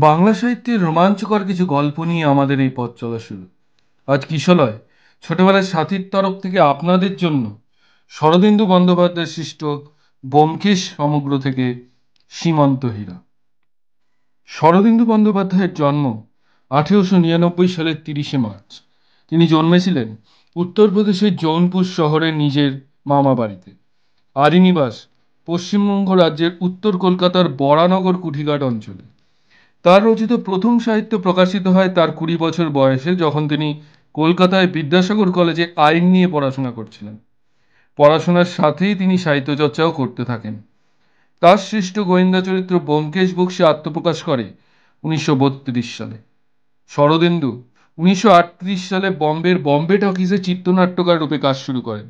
বাংলা সাহিত্যের রোমাঞ্চকর কিছু গল্প নিয়ে আমাদের এই পথ চলা শুরু। আজ কিশলয় ছোটবেলার সাথীর তরফ থেকে আপনাদের জন্য শরদিন্দু বন্দ্যোপাধ্যায় সৃষ্ট ব্যোমকেশ সমগ্র থেকে সীমান্ত হীরা। শরদিন্দু বন্দ্যোপাধ্যায়ের জন্ম 1899 সালের 30শে মার্চ। তিনি জন্মেছিলেন উত্তরপ্রদেশের জৌনপুর শহরের নিজের মামা বাড়িতে। আদিনিবাস পশ্চিমবঙ্গ রাজ্যের উত্তর কলকাতার বরানগর কুঠিঘাট অঞ্চলে। তার রচিত প্রথম সাহিত্য প্রকাশিত হয় তার 20 বছর বয়সে, যখন তিনি কলকাতায় বিদ্যাসাগর কলেজে আইন নিয়ে পড়াশোনা করছিলেন। পড়াশোনার সাথেই তিনি সাহিত্য চর্চাও করতে থাকেন। তার সৃষ্ট গোয়েন্দা চরিত্র ব্যোমকেশ বক্সী আত্মপ্রকাশ করে 1932 সালে। শরদিন্দু 1938 সালে বম্বে টকিজে চিত্রনাট্যকার রূপে কাজ শুরু করেন।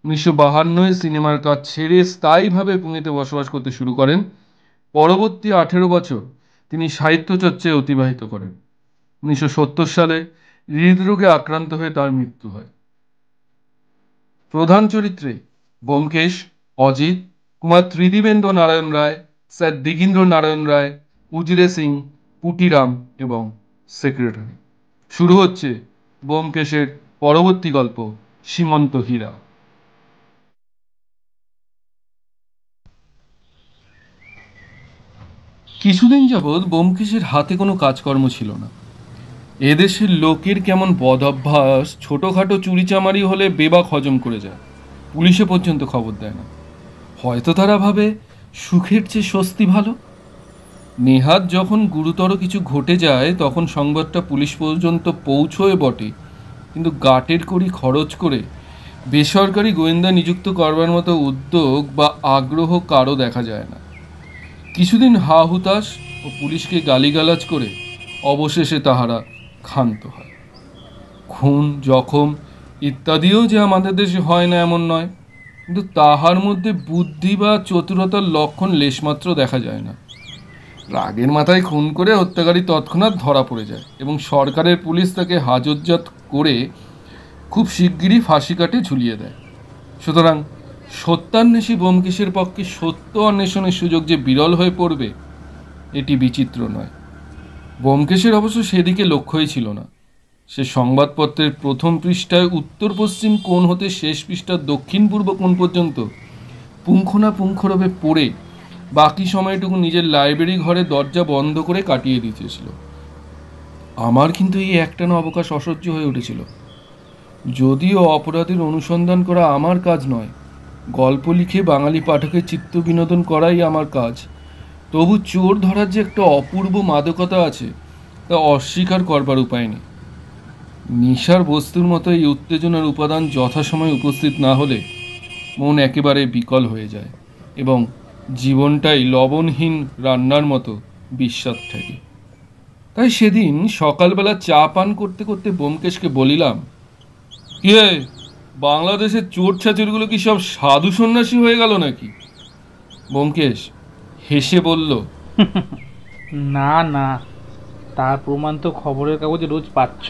1952 সিনেমার কাজ ছেড়ে স্থায়ীভাবে পুনেতে বসবাস করতে শুরু করেন। পরবর্তী 18 বছর তিনি সাহিত্য চর্চায় অতিবাহিত করেন। 1970 সালে হৃদরোগে আক্রান্ত হয়ে তার মৃত্যু হয়। প্রধান চরিত্রে ব্যোমকেশ, অজিত কুমার, ত্রিদিবেন্দ্র নারায়ণ রায়, স্যার দিগীন্দ্র নারায়ণ রায়, উজিরে সিং, পুটিরাম এবং সেক্রেটারি। শুরু হচ্ছে ব্যোমকেশের পরবর্তী গল্প সীমান্ত হীরা। কিছুদিন যাবৎ ব্যোমকেশের হাতে কোনো কাজকর্ম ছিল না। এদেশের লোকের কেমন বদ অভ্যাস, ছোটোখাটো চুরিচামারি হলে বেবাক হজম করে যায়, পুলিশে পর্যন্ত খবর দেয় না। হয়তো তারা ভাবে সুখের চেয়ে স্বস্তি ভালো। নেহাত যখন গুরুতর কিছু ঘটে যায় তখন সংবাদটা পুলিশ পর্যন্ত পৌঁছয় বটে, কিন্তু গাটের কড়ি খরচ করে বেসরকারি গোয়েন্দা নিযুক্ত করবার মতো উদ্যোগ বা আগ্রহ কারও দেখা যায় না। কিছুদিন হা হুতাশ ও পুলিশকে গালিগালাজ করে অবশেষে তাহারা ক্ষান্ত হয়। খুন, জখম ইত্যাদিও যে আমাদের দেশে হয় না এমন নয়, কিন্তু তাহার মধ্যে বুদ্ধি বা চতুরতার লক্ষণ লেশমাত্র দেখা যায় না। রাগের মাথায় খুন করে হত্যাকারী তৎক্ষণাৎ ধরা পড়ে যায় এবং সরকারের পুলিশ তাকে হাজতজাত করে খুব শিগগিরই ফাঁসি কাটে ঝুলিয়ে দেয়। সুতরাং সত্যান্বেষী ব্যোমকেশের পক্ষে সত্য অন্বেষণের সুযোগ যে বিরল হয়ে পড়বে এটি বিচিত্র নয়। ব্যোমকেশের অবশ্য সেদিকে লক্ষ্যই ছিল না। সে সংবাদপত্রের প্রথম পৃষ্ঠায় উত্তর পশ্চিম কোণ হতে শেষ পৃষ্ঠার দক্ষিণ পূর্ব কোণ পর্যন্ত পুঙ্খানুপুঙ্খভাবে পড়ে বাকি সময়টুকু নিজের লাইব্রেরি ঘরে দরজা বন্ধ করে কাটিয়ে দিতেছিল। আমার কিন্তু এই একটানা অবকাশ অসহ্য হয়ে উঠেছিল। যদিও অপরাধের অনুসন্ধান করা আমার কাজ নয়, গল্প লিখে বাঙালি পাঠকের চিত্ত বিনোদন করাই আমার কাজ, তবু চোর ধরার যে একটা অপূর্ব মাদকতা আছে তা অস্বীকার করবার উপায় নেই। নেশার বস্তুর মতো এই উত্তেজনার উপাদান যথাসময়ে উপস্থিত না হলে মন একেবারে বিকল হয়ে যায় এবং জীবনটাই লবণহীন রান্নার মতো বিস্বাদ থাকে। তাই সেদিন সকালবেলা চা পান করতে করতে ব্যোমকেশকে বলিলাম, কি হে, বাংলাদেশের চোর ছাচুরগুলো কি সব সাধু সন্ন্যাসী হয়ে গেল নাকি? ব্যোমকেশ হেসে বলল, না না, তার প্রমাণ তো খবরের কাগজে রোজ পাচ্ছ।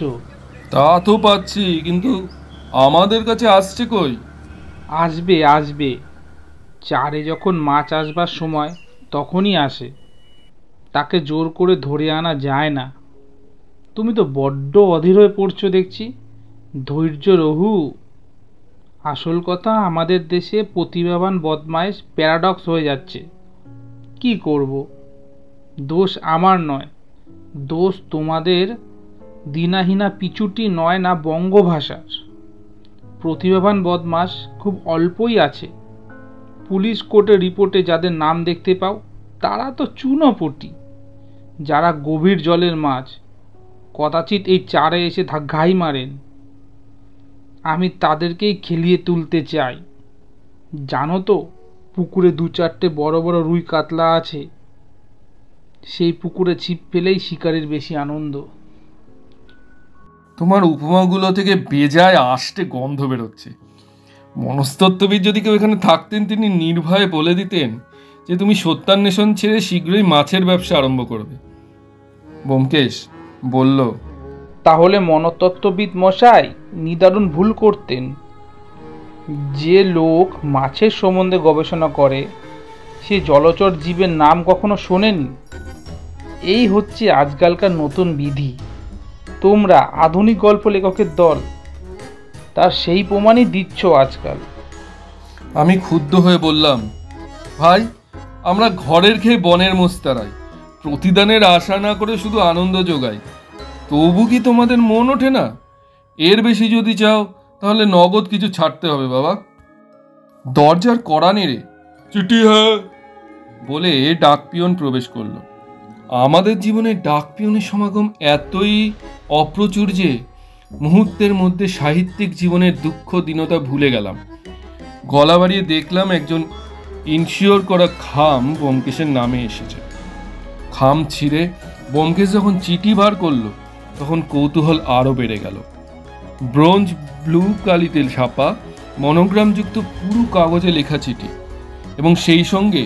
তা তো পাচ্ছি, কিন্তু আমাদের কাছে আসছে কই? আসবে আসবে, চারে যখন মাছ আসবার সময় তখনই আসে। তাকে জোর করে ধরে আনা যায় না। তুমি তো বড্ড অধীর হয়ে পড়ছো দেখছি। ধৈর্য রহু। আসল কথা, আমাদের দেশে প্রতিভাবান বদমাইশ প্যারাডক্স হয়ে যাচ্ছে। কি করব? দোষ আমার নয়, দোষ তোমাদের দীনাহীনা পিছুটি নয় না বঙ্গভাষার। প্রতিভাবান বদমাস খুব অল্পই আছে। পুলিশ কোর্টে রিপোর্টে যাদের নাম দেখতে পাও তারা তো চুনোপুটি, যারা গভীর জলের মাছ কদাচিৎ এই চারে এসে ঘাই মারেন। আমি তাদেরকেই খেলিয়ে তুলতে চাই। জানো তো, পুকুরে 2-4টে বড় বড় রুই কাতলা আছে। সেই পুকুরে ছিপ ফেলেই শিকারের বেশি আনন্দ। তোমার উপমাগুলো থেকে বেজায় আষ্টে গন্ধ বেরোচ্ছে। মনস্তত্ত্ববিদ যদি কেউ এখানে থাকতেন তিনি নির্ভয়ে বলে দিতেন যে তুমি সত্যান্বেষণ ছেড়ে শীঘ্রই মাছের ব্যবসা আরম্ভ করবে। ব্যোমকেশ বলল, তাহলে মনতত্ত্ববিদ মশাই নিদারুণ ভুল করতেন। যে লোক মাছের সম্বন্ধে গবেষণা করে সে জলচর জীবের নাম কখনো শোনেনি। এই হচ্ছে আজকালকার নতুন বিধি। তোমরা আধুনিক গল্প লেখকের দল, তার সেই প্রমাণই দিচ্ছ আজকাল। আমি ক্ষুব্ধ হয়ে বললাম, ভাই, আমরা ঘরের খেয়ে বনের মোস্তারাই, প্রতিদানের আশা না করে শুধু আনন্দ যোগাই। তবু কি তোমাদের মন ওঠে না? এর বেশি যদি চাও তাহলে নগদ কিছু ছাড়তে হবে বাবা। দরজার কড়া নেড়ে চিঠি হ্যাঁ বলে ডাকপিয়ন প্রবেশ করলো। আমাদের জীবনে ডাকপিয়নের সমাগম এতই অপ্রচুর যে মুহূর্তের মধ্যে সাহিত্যিক জীবনের দুঃখ দীনতা ভুলে গেলাম। গলা বাড়িয়ে দেখলাম একজন ইনশিওর করা খাম ব্যোমকেশের নামে এসেছে। খাম ছিঁড়ে ব্যোমকেশ যখন চিঠি বার করলো তখন কৌতূহল আরও বেড়ে গেল। ব্রোঞ্জ ব্লু কালিতে ছাপা মনোগ্রামযুক্ত পুরো কাগজে লেখা চিঠি এবং সেই সঙ্গে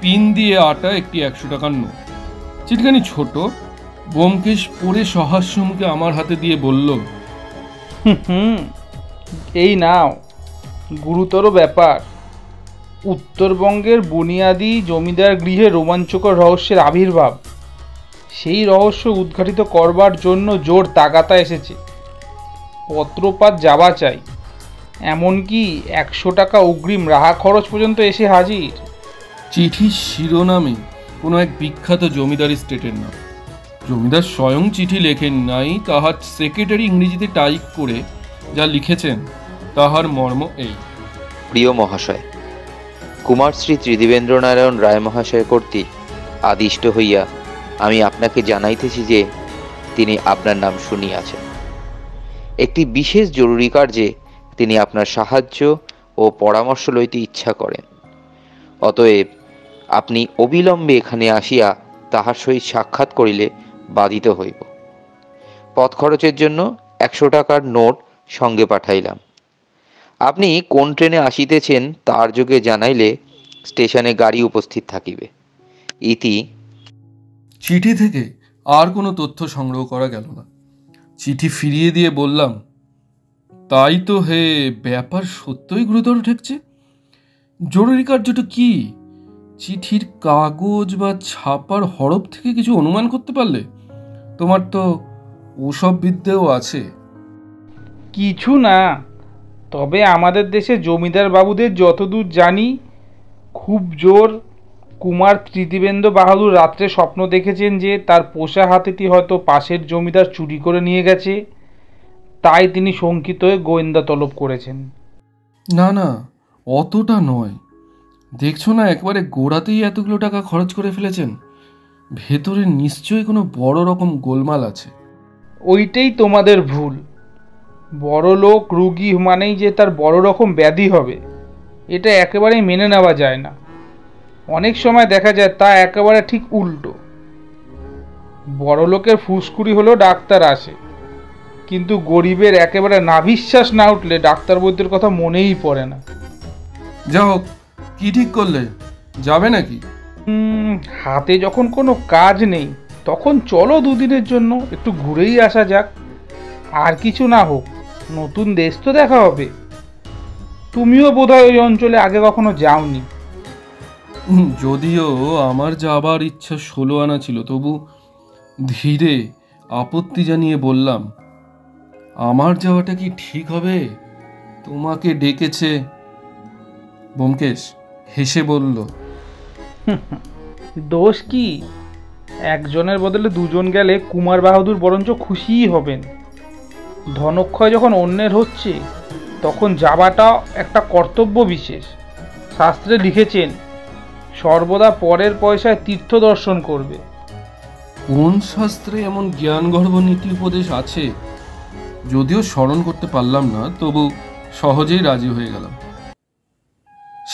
পিন দিয়ে আটা একটি 100 টাকার নোট। চিঠিখানি ছোট। ব্যোমকেশ পড়ে সহাস্য মুখে আমার হাতে দিয়ে বলল, এই নাও, গুরুতর ব্যাপার। উত্তরবঙ্গের বুনিয়াদি জমিদার গৃহে রোমাঞ্চকর রহস্যের আবির্ভাব। সেই রহস্য উদ্ঘাটিত করবার জন্য জোর তাগাতা এসেছে। পত্রপাত যাওয়া চাই, এমনকি 100 টাকা অগ্রিম রাহা খরচ পর্যন্ত এসে হাজির। চিঠির শিরোনামে কোনো এক বিখ্যাত জমিদারি স্টেটের নাম। জমিদার স্বয়ং চিঠি লেখেন নাই, তাহার সেক্রেটারি ইংরেজিতে টাইপ করে যা লিখেছেন তাহার মর্ম এই। প্রিয় মহাশয়, কুমার শ্রী ত্রিদিবেন্দ্রনারায়ণ রায় মহাশয় কর্তৃক আদিষ্ট হইয়া আমি আপনাকে জানাইতেছি যে তিনি আপনার নাম শুনিয়াছেন। একটি বিশেষ জরুরি কার্যে তিনি আপনার সাহায্য ও পরামর্শ লইতে ইচ্ছা করেন। অতএব আপনি অবিলম্বে এখানে আসিয়া তাহার সহিত সাক্ষাৎ করিলে বাধিত হইব। পথ খরচের জন্য 100 টাকার নোট সঙ্গে পাঠাইলাম। আপনি কোন ট্রেনে আসিতেছেন তার যোগে জানাইলে স্টেশনে গাড়ি উপস্থিত থাকিবে। ইতি। চিঠি থেকে আর কোনো তথ্য সংগ্রহ করা গেল না। চিঠি ফিরিয়ে দিয়ে বললাম, তাই তো হে, ব্যাপার সত্যই গুরুতর ঠেকছে। জরুরি কার্যটা কি? চিঠির কাগজ বা ছাপার হরফ থেকে কিছু অনুমান করতে পারলে? তোমার তো ওসব বিদ্যেও আছে। কিছু না, তবে আমাদের দেশে জমিদার বাবুদের যতদূর জানি খুব জোর কুমার ত্রিদিবেন্দ্র বাহাদুর রাত্রে স্বপ্ন দেখেছেন যে তার পোষা হাতিটি হয়তো পাশের জমিদার চুরি করে নিয়ে গেছে, তাই তিনি শঙ্কিত হয়ে গোয়েন্দা তলব করেছেন। না না, অতটা নয়। দেখছো না একবারে গোড়াতেই এতগুলো টাকা খরচ করে ফেলেছেন। ভেতরে নিশ্চয়ই কোনো বড় রকম গোলমাল আছে। ওইটাই তোমাদের ভুল। বড় লোক রুগী মানেই যে তার বড় রকম ব্যাধি হবে, এটা একেবারেই মেনে নেওয়া যায় না। অনেক সময় দেখা যায় তা একেবারে ঠিক উল্টো। বড় লোকের ফুসকুড়ি হলেও ডাক্তার আসে, কিন্তু গরিবের একেবারে নাভিশ্বাস না উঠলে ডাক্তার বৈদ্যের কথা মনেই পড়ে না। যা হোক, কি ঠিক করলে? যাবে নাকি? হাতে যখন কোনো কাজ নেই তখন চলো দুদিনের জন্য একটু ঘুরেই আসা যাক। আর কিছু না হোক, নতুন দেশ তো দেখা হবে। তুমিও বোধহয় ওই অঞ্চলে আগে কখনো যাওনি। যদিও আমার যাবার ইচ্ছা 16 আনা ছিল, তবু ধীরে আপত্তি জানিয়ে বললাম, আমার যাওয়াটা কি ঠিক হবে? তোমাকে ডেকেছে। ব্যোমকেশ হেসে বলল, দোষ কি? একজনের বদলে দুজন গেলে কুমার বাহাদুর বরঞ্চ খুশিই হবেন। ধনক্ষয় যখন অন্যের হচ্ছে তখন যাওয়াটা একটা কর্তব্য বিশেষ। শাস্ত্রে লিখেছেন সর্বদা পরের পয়সায় তীর্থ দর্শন করবে। কোন শাস্ত্রে এমন জ্ঞানগর্ভ নীতি উপদেশ আছে? যদিও স্মরণ করতে পারলাম না, তবু সহজেই রাজি হয়ে গেলাম।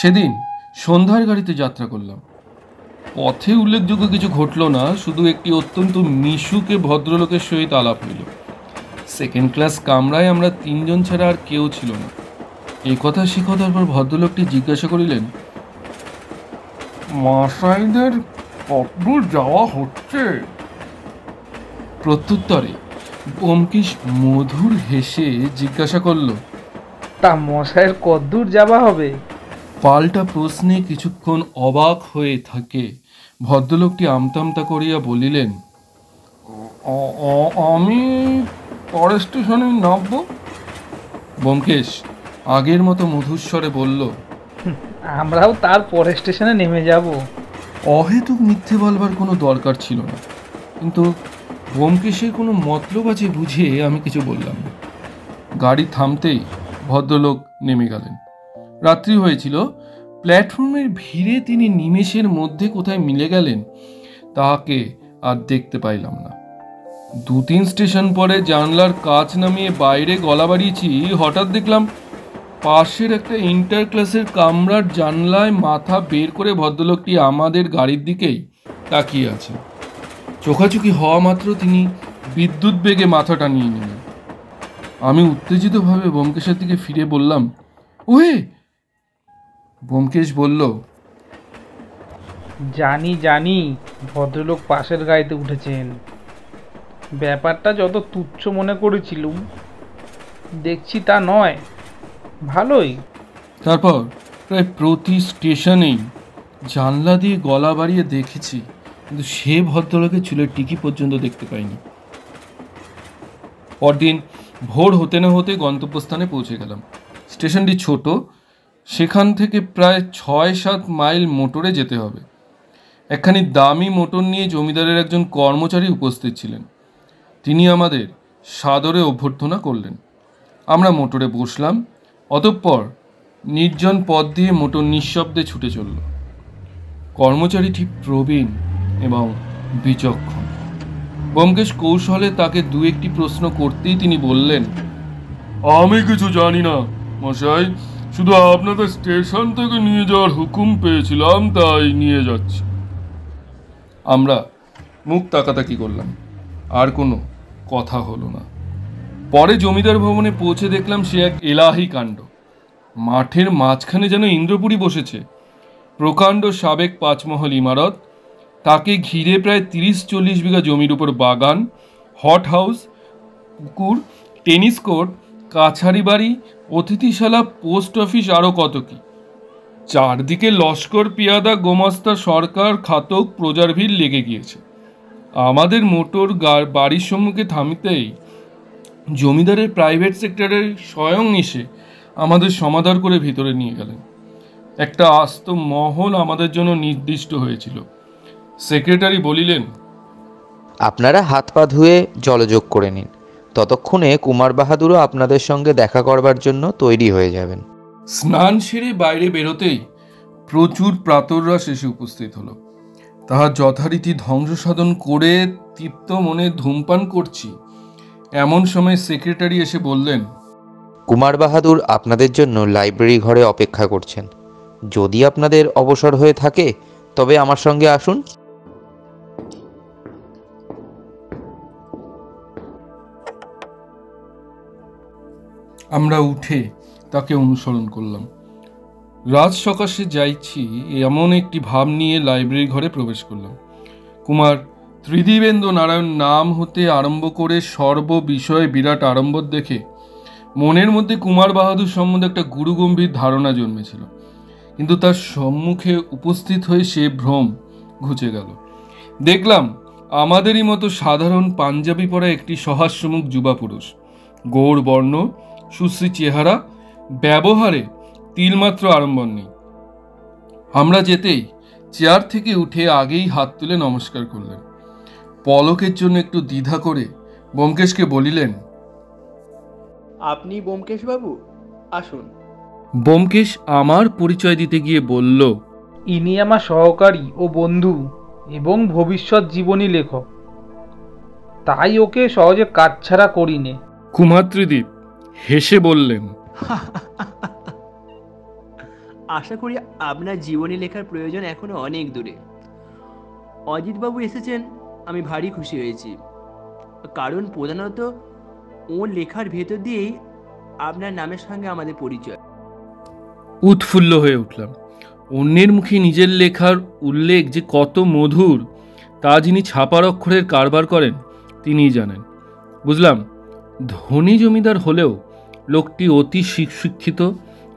সেদিন সন্ধ্যার গাড়িতে যাত্রা করলাম। পথে উল্লেখযোগ্য কিছু ঘটল না, শুধু একটি অত্যন্ত মিশুকে ভদ্রলোকের সহিত আলাপ হইল। সেকেন্ড ক্লাস কামরায় আমরা 3 জন ছাড়া আর কেউ ছিল না। এই কথা সে কথার পর ভদ্রলোকটি জিজ্ঞাসা করিলেন, মশাইদের কতদূর যাওয়া হচ্ছে? প্রত্যুত্তরে ব্যোমকেশ মধুর হেসে জিজ্ঞাসা করল, তা মশাইয়ের কদ্দূর যাওয়া হবে? পাল্টা প্রশ্নে কিছুক্ষণ অবাক হয়ে থাকে ভদ্রলোকটি আমতা করিয়া বলিলেন, আমি পরের স্টেশনে নামব। ব্যোমকেশ আগের মতো মধুস্বরে বলল, আমরাও তার পরের স্টেশনে নেমে যাব। অহেতুক মিথ্যে বলবার কোনো দরকার ছিল না, কিন্তু ব্যোমকেশের কোনো মতলব আছে বুঝে আমি কিছু বললাম না। গাড়ি থামতেই ভদ্রলোক নেমে গেলেন। রাত্রি হয়েছিল। প্ল্যাটফর্মের ভিড়ে তিনি নিমেষের মধ্যে কোথায় মিলে গেলেন তাকে আর দেখতে পাইলাম না। 2-3 স্টেশন পরে জানলার কাচ নামিয়ে বাইরে গলা বাড়িয়েছি, হঠাৎ দেখলাম পাশের একটা ইন্টার ক্লাসের কামরার জানলায় মাথা বের করে ভদ্রলোকটি আমাদের গাড়ির দিকেই তাকিয়ে আছেন। চোখাচোখি হওয়া মাত্র তিনি বিদ্যুৎ বেগে মাথাটা নিয়ে নিলেন। আমি উত্তেজিতভাবে ব্যোমকেশের দিকে ফিরে বললাম, ওহে। ব্যোমকেশ বলল, জানি ভদ্রলোক পাশের গাড়িতে উঠেছেন। ব্যাপারটা যত তুচ্ছ মনে করেছিলুম, দেখছি তা নয়। ভালোই। তারপর প্রায় প্রতি স্টেশনেই জানলা দিয়ে গলা বাড়িয়ে দেখেছি, কিন্তু সে ভদ্রলোকের চুলের টিকি পর্যন্ত দেখতে পাইনি। পরদিন ভোর হতে না হতে গন্তব্যস্থানে পৌঁছে গেলাম। স্টেশনটি ছোট, সেখান থেকে প্রায় 6-7 মাইল মোটরে যেতে হবে। একখানি দামি মোটর নিয়ে জমিদারের একজন কর্মচারী উপস্থিত ছিলেন। তিনি আমাদের সাদরে অভ্যর্থনা করলেন। আমরা মোটরে বসলাম। অতঃপর নির্জন পথ দিয়ে মোটর নিঃশব্দে ছুটে চলল। কর্মচারীটি প্রবীণ এবং বিচক্ষণ। ব্যোমকেশ কৌশলে তাকে 2-1টি প্রশ্ন করতেই তিনি বললেন, আমি কিছু জানি না মশাই, শুধু আপনাদের স্টেশন থেকে নিয়ে যাওয়ার হুকুম পেয়েছিলাম, তাই নিয়ে যাচ্ছি। আমরা মুখ তাকাতাকি করলাম, আর কোনো কথা হলো না। পরে জমিদার ভবনে পৌঁছে দেখলাম সে এক এলাহি কাণ্ড। মাঠের মাঝখানে যেন ইন্দ্রপুরী বসেছে। প্রকাণ্ড সাবেক 5 মহল ইমারত, তাকে ঘিরে প্রায় 30-40 বিঘা জমির উপর বাগান, হট হাউস, পুকুর, টেনিস কোর্ট, কাছারি বাড়ি, অতিথিশালা, পোস্ট অফিস, আরও কত কি। চারদিকে লস্কর, পিয়াদা, গোমাস্তা, সরকার, খাতক, প্রজার ভিড় লেগে গিয়েছে। আমাদের মোটর বাড়ির সম্মুখে থামিতেই জমিদারের প্রাইভেট সেক্রেটারি স্বয়ং এসে আমাদের সমাদর করে ভিতরে নিয়ে গেলেন। একটা আস্ত মহল আমাদের জন্য নির্দিষ্ট হয়েছিল। সেক্রেটারি বলিলেন, আপনারা হাত পা ধুয়ে জলযোগ করে নিন, ততক্ষণে কুমার বাহাদুরও আপনাদের সঙ্গে দেখা করবার জন্য তৈরি হয়ে যাবেন। স্নান সেরে বাইরে বেরোতেই প্রচুর প্রাতররাস এসে উপস্থিত হলো। তাহার যথারীতি ধ্বংস সাধন করে তৃপ্ত মনে ধূমপান করছি, এমন সময় সেক্রেটারি এসে বললেন, কুমার বাহাদুর আপনাদের জন্য লাইব্রেরি ঘরে অপেক্ষা করছেন। যদি আপনাদের অবসর হয়ে থাকে তবে আমার সঙ্গে আসুন। আমরা উঠে তাকে অনুসরণ করলাম। রাত সকাশে যাইছি এমন একটি ভাব নিয়ে লাইব্রেরি ঘরে প্রবেশ করলাম। কুমার ত্রিদিবেন্দ্র নারায়ণ নাম হতে আরম্ভ করে সর্ব বিষয়ে বিরাট আড়ম্বর দেখে মনের মধ্যে কুমার বাহাদুর সম্বন্ধে একটা গুরুগম্ভীর ধারণা জন্মেছিল, কিন্তু তার সম্মুখে উপস্থিত হয়ে সে ভ্রম ঘুচে গেল। দেখলাম আমাদেরই মতো সাধারণ পাঞ্জাবি পরা একটি সহাস্যমুখ যুবা পুরুষ, গৌর বর্ণ, সুশ্রী চেহারা, ব্যবহারে তিলমাত্র আড়ম্বর নেই। আমরা যেতেই চেয়ার থেকে উঠে আগেই হাত তুলে নমস্কার করলেন। পলকের জন্য একটু দ্বিধা করে ব্যোমকেশকে বলিলেন, আপনি ব্যোমকেশ বাবু, আসুন। ব্যোমকেশ আমার পরিচয় দিতে গিয়ে বলল, ইনি আমার সহকারী ও বন্ধু এবং ভবিষ্যৎ জীবনী লেখক, তাই ওকে সহজে কাটছাড়া করিনে। কুমার ত্রিদীপ হেসে বললেন, আশা করি আপনার জীবনী লেখার প্রয়োজন এখনো অনেক দূরে। অজিতবাবু এসেছেন, আমি ভারী খুশি হয়েছি, কারণ প্রধানত ওর লেখার ভেতর দিয়েই আপনার নামের সঙ্গে আমাদের পরিচয়। উৎফুল্ল হয়ে উঠলাম। অন্যের মুখে নিজের লেখার উল্লেখ যে কত মধুর তা যিনি ছাপার অক্ষরের কারবার করেন তিনিই জানেন। বুঝলাম ধনী জমিদার হলেও লোকটি অতি শিক্ষিত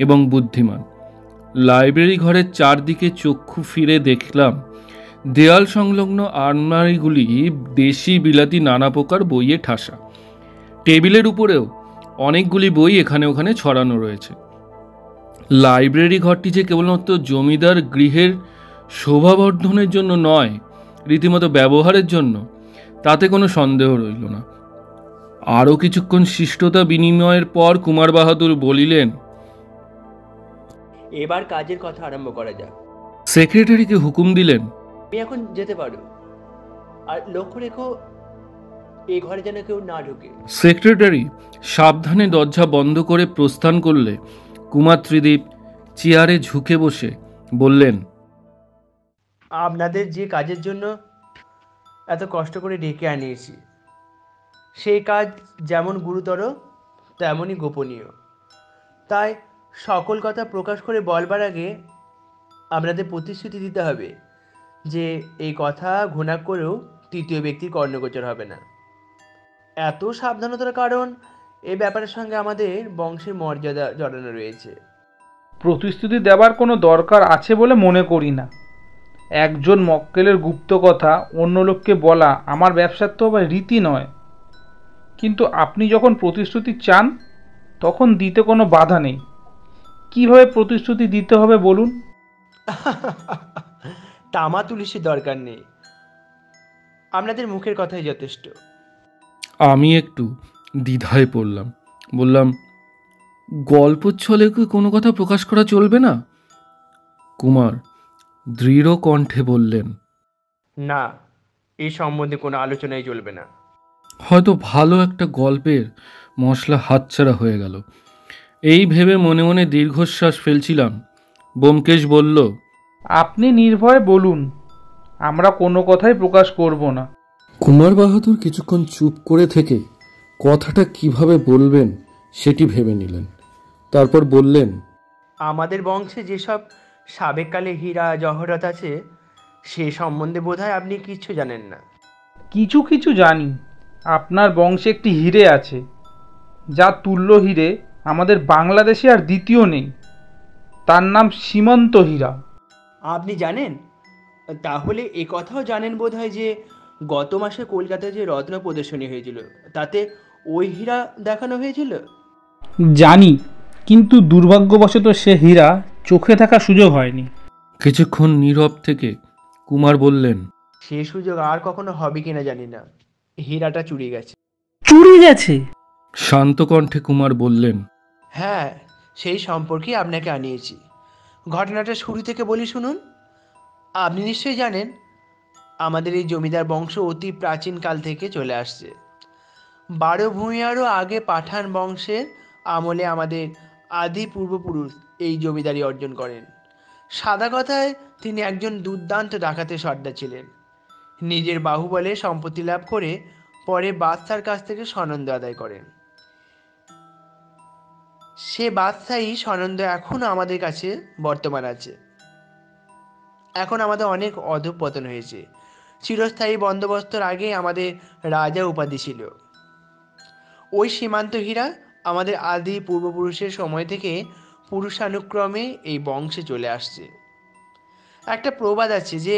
এবং বুদ্ধিমান। লাইব্রেরি ঘরের চারদিকে চক্ষু ফিরে দেখলাম দেয়াল সংলগ্ন আলমারিগুলি দেশি বিলাতি নানা প্রকার বইয়ে ঠাসা। টেবিলের উপরেও অনেকগুলি বই এখানে ওখানে ছড়ানো রয়েছে। লাইব্রেরি ঘরটি যে কেবলমাত্র জমিদার গৃহের শোভাবর্ধনের জন্য নয়, রীতিমতো ব্যবহারের জন্য, তাতে কোনো সন্দেহ রইল না। আরও কিছুক্ষণ শিষ্টতা বিনিময়ের পর কুমার বাহাদুর বলিলেন, এবার কাজের কথা আরম্ভ করা যাক। সেক্রেটারিকে হুকুম দিলেন, তুমি এখন যেতে পারো, আর লক্ষ্য রেখো এই ঘরে যেন কেউ না ঢোকে। সেক্রেটারি সাবধানে দরজা বন্ধ করে প্রস্থান করলে কুমার ত্রিদীপ চেয়ারে ঝুঁকে বসে বললেন, আপনাদের যে কাজের জন্য এত কষ্ট করে ডেকে আনিয়েছি, সেই কাজ যেমন গুরুতর তেমনই গোপনীয়। তাই সকল কথা প্রকাশ করে বলবার আগে আপনাদের প্রতিশ্রুতি দিতে হবে যে এই কথা ঘোষণা করেও তৃতীয় ব্যক্তির কর্ণগোচর হবে না। এত সাবধানতার কারণ এই ব্যাপারের সঙ্গে আমাদের বংশের মর্যাদা জড়ানো রয়েছে। প্রতিশ্রুতি দেবার কোনো দরকার আছে বলে মনে করি না। একজন মক্কেলের গুপ্ত কথা অন্য লোককে বলা আমার ব্যবসার তো আবার রীতি নয়। কিন্তু আপনি যখন প্রতিশ্রুতি চান তখন দিতে কোনো বাধা নেই। কিভাবে প্রতিশ্রুতি দিতে হবে বলুন? তামা তুলিসের দরকার নেই, আপনাদের মুখের কথাই যথেষ্ট। আমি একটু দ্বিধায় পড়লাম। বললাম, গল্প ছলে কি কোনো কথা প্রকাশ করা চলবে না? কুমার দৃঢ় কণ্ঠে বললেন, না, এই সম্বন্ধে কোনো আলোচনাই চলবে না। হয়তো ভালো একটা গল্পের মশলা হাতছাড়া হয়ে গেল, এই ভেবে মনে মনে দীর্ঘশ্বাস ফেলছিলাম। ব্যোমকেশ বলল, আপনি নির্ভয়ে বলুন, আমরা কোনো কথাই প্রকাশ করব না। কুমার বাহাদুর কিছুক্ষণ চুপ করে থেকে কথাটা কিভাবে বলবেন সেটি ভেবে নিলেন। তারপর বললেন, আমাদের বংশে যেসব সাবেককালে হীরা জহরত আছে সে সম্বন্ধে বোধহয় আপনি কিচ্ছু জানেন না। কিছু কিছু জানি। আপনার বংশে একটি হিরে আছে, যা তুল্য হিরে আমাদের বাংলাদেশে আর দ্বিতীয় নেই। তার নাম সীমান্ত হীরা। আপনি জানেন? তাহলে এ কথাও জানেন বোধহয় যে গত মাসে কলকাতায় যে রত্ন প্রদর্শনী হয়েছিল তাতে ওই হীরা দেখানো হয়েছিল। জানি, কিন্তু দুর্ভাগ্যবশত সে হীরা চোখে থাকার সুযোগ হয়নি। কিছুক্ষণ নীরব থেকে কুমার বললেন, সে সুযোগ আর কখনো হবে কিনা জানি না। হীরাটা চুরি গেছে। চুরি গেছে? শান্ত কণ্ঠে কুমার বললেন, হ্যাঁ, সেই সম্পর্কে আপনাকে আনিয়েছি। ঘটনাটা শুরু থেকে বলি শুনুন। আপনি নিশ্চয়ই জানেন আমাদের এই জমিদার বংশ অতি প্রাচীন কাল থেকে চলে আসছে। 12 ভূঁইয়ারও আগে পাঠান বংশের আমলে আমাদের আদি পূর্বপুরুষ এই জমিদারি অর্জন করেন। সাদা কথায় তিনি একজন দুর্দান্ত ডাকাতের সর্দার ছিলেন। নিজের বাহুবলে সম্পত্তি লাভ করে পরে বাদশার কাছ থেকে সনন্দ আদায় করেন। সে বাদশাহী সনন্দ এখনও আমাদের কাছে বর্তমান আছে। এখন আমাদের অনেক অধঃপতন হয়েছে। চিরস্থায়ী বন্দোবস্তর আগে আমাদের রাজা উপাধি ছিল। ওই সীমান্ত হীরা আমাদের আদি পূর্বপুরুষের সময় থেকে পুরুষানুক্রমে এই বংশে চলে আসছে। একটা প্রবাদ আছে যে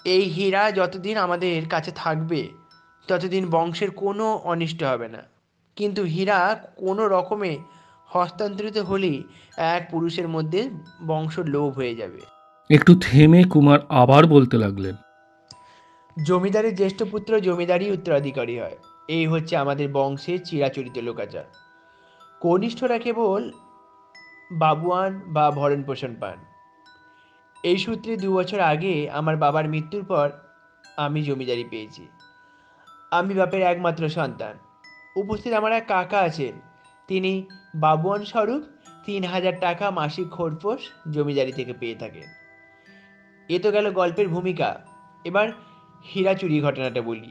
এই হীরা যতদিন আমাদের কাছে থাকবে ততদিন বংশের কোনো অনিষ্ট হবে না। কিন্তু হীরা কোনো রকমে হস্তান্তরিত হলেই এক পুরুষের মধ্যে বংশ লোভ হয়ে যাবে। একটু থেমে কুমার আবার বলতে লাগলেন, জমিদারের জ্যেষ্ঠ পুত্র জমিদারই উত্তরাধিকারী হয়, এই হচ্ছে আমাদের বংশের চিরাচরিত লোকাচার। কনিষ্ঠরা কেবল বাবুয়ান বা ভরণ পোষণ পান। এই সূত্রে 2 বছর আগে আমার বাবার মৃত্যুর পর আমি জমিদারি পেয়েছি। আমি বাপের একমাত্র সন্তান। উপস্থিত আমার এক কাকা আছেন, তিনি বাবুয়ান স্বরূপ 3000 টাকা মাসিক খোরপোশ জমিদারি থেকে পেয়ে থাকেন। এ তো গেল গল্পের ভূমিকা। এবার হীরা চুরি ঘটনাটা বলি।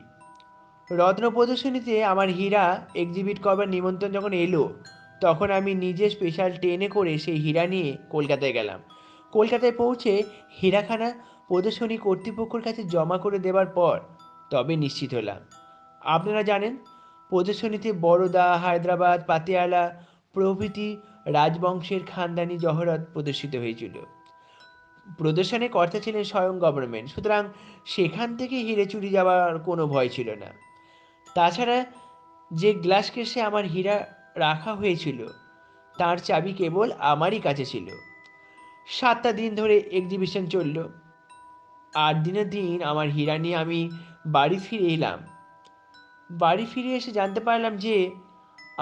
রত্ন প্রদর্শনীতে আমার হীরা এক্সিবিট করবার নিমন্ত্রণ যখন এলো তখন আমি নিজে স্পেশাল ট্রেনে করে সেই হীরা নিয়ে কলকাতায় গেলাম। কলকাতায় পৌঁছে হীরাখানা প্রদর্শনী কর্তৃপক্ষের কাছে জমা করে দেবার পর তবে নিশ্চিত হলাম। আপনারা জানেন প্রদর্শনীতে বরোদা, হায়দ্রাবাদ, পাতিয়ালা প্রভৃতি রাজবংশের খানদানি জহরত প্রদর্শিত হয়েছিল। প্রদর্শনে কর্তা ছিলেন স্বয়ং গভর্নমেন্ট, সুতরাং সেখান থেকে হিরে চুরি যাওয়ার কোনো ভয় ছিল না। তাছাড়া যে গ্লাস কেসে আমার হীরা রাখা হয়েছিল তার চাবি কেবল আমারই কাছে ছিল। 7টা দিন ধরে এক্সিবিশন চলল। 8 দিনের দিন আমার হীরা নিয়ে আমি বাড়ি ফিরে এলাম। বাড়ি ফিরে এসে জানতে পারলাম যে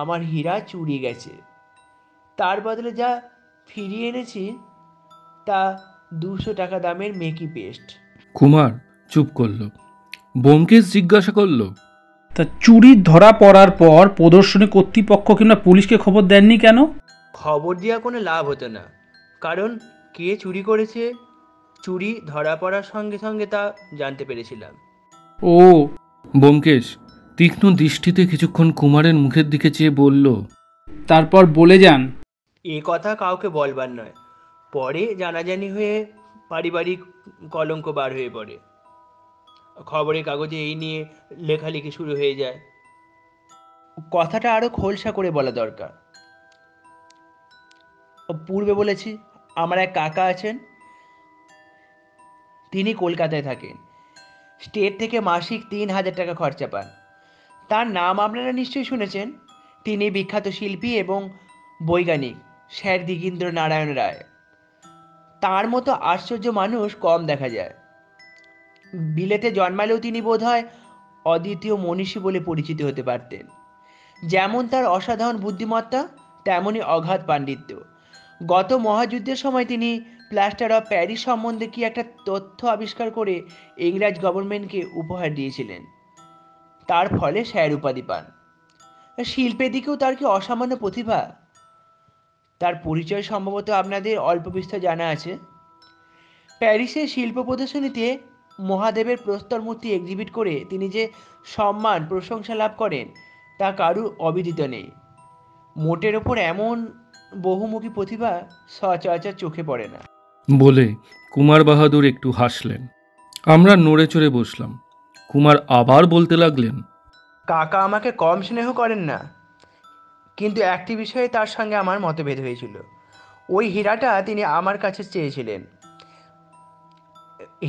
আমার হীরা চুরি গেছে। তার বদলে যা ফিরিয়ে এনেছি তা 200 টাকা দামের মেকি পেস্ট। কুমার চুপ করল। ব্যোমকেশ জিজ্ঞাসা করল, তা চুরি ধরা পড়ার পর প্রদর্শনী কর্তৃপক্ষ কিংবা পুলিশকে খবর দেননি কেন? খবর দেওয়া কোনো লাভ হতো না, কারণ কে চুরি করেছে চুরি ধরা পড়ার সঙ্গে সঙ্গে তা জানতে পেরেছিলাম। ও, ব্যোমকেশ তীক্ষ্ণ দৃষ্টিতে কিছুক্ষণ কুমারের মুখের দিকে চেয়ে বলল, তারপর বলে যান। এ কথা কাউকে বলবার নয়, পরে জানাজানি হয়ে পারিবারিক কলঙ্ক বার হয়ে পড়ে। খবরের কাগজে এই নিয়ে লেখালেখি শুরু হয়ে যায়। কথাটা আরো খোলসা করে বলা দরকার। পূর্বে বলেছি আমার এক কাকা আছেন, তিনি কলকাতায় থাকেন। স্টেট থেকে মাসিক 3,000 টাকা খরচা পান। তার নাম আপনারা নিশ্চয়ই শুনেছেন। তিনি বিখ্যাত শিল্পী এবং বৈজ্ঞানিক স্যার দিগীন্দ্র নারায়ণ রায়। তার মতো আশ্চর্য মানুষ কম দেখা যায়। বিলেতে জন্মালেও তিনি বোধহয় অদ্বিতীয় মনীষী বলে পরিচিত হতে পারতেন। যেমন তার অসাধারণ বুদ্ধিমত্তা, তেমনই অগাধ পাণ্ডিত্য। গত মহাযুদ্ধের সময় তিনি প্লাস্টার অফ প্যারিস সম্বন্ধে কি একটা তথ্য আবিষ্কার করে ইংরেজ গভর্নমেন্টকে উপহার দিয়েছিলেন। তার ফলে স্যার উপাধি পান। শিল্পের দিকেও তার কি অসামান্য প্রতিভা। তার পরিচয় সম্ভবত আপনাদের অল্প বিস্তর জানা আছে। প্যারিসের শিল্প প্রদর্শনীতে মহাদেবের প্রস্তর মূর্তি এক্সিবিট করে তিনি যে সম্মান প্রশংসা লাভ করেন তা কারুর অবিদিত নেই। মোটের ওপর এমন বহুমুখী প্রতিভা সচরাচর চোখে পড়ে না। বলে কুমার বাহাদুর একটু হাসলেন। আমরা নড়ে চড়ে বসলাম। কুমার আবার বলতে লাগলেন, কাকা আমাকে কম স্নেহ করেন না, কিন্তু একটি বিষয়ে তার সঙ্গে আমার মতভেদ হয়েছিল। ওই হীরাটা তিনি আমার কাছে চেয়েছিলেন।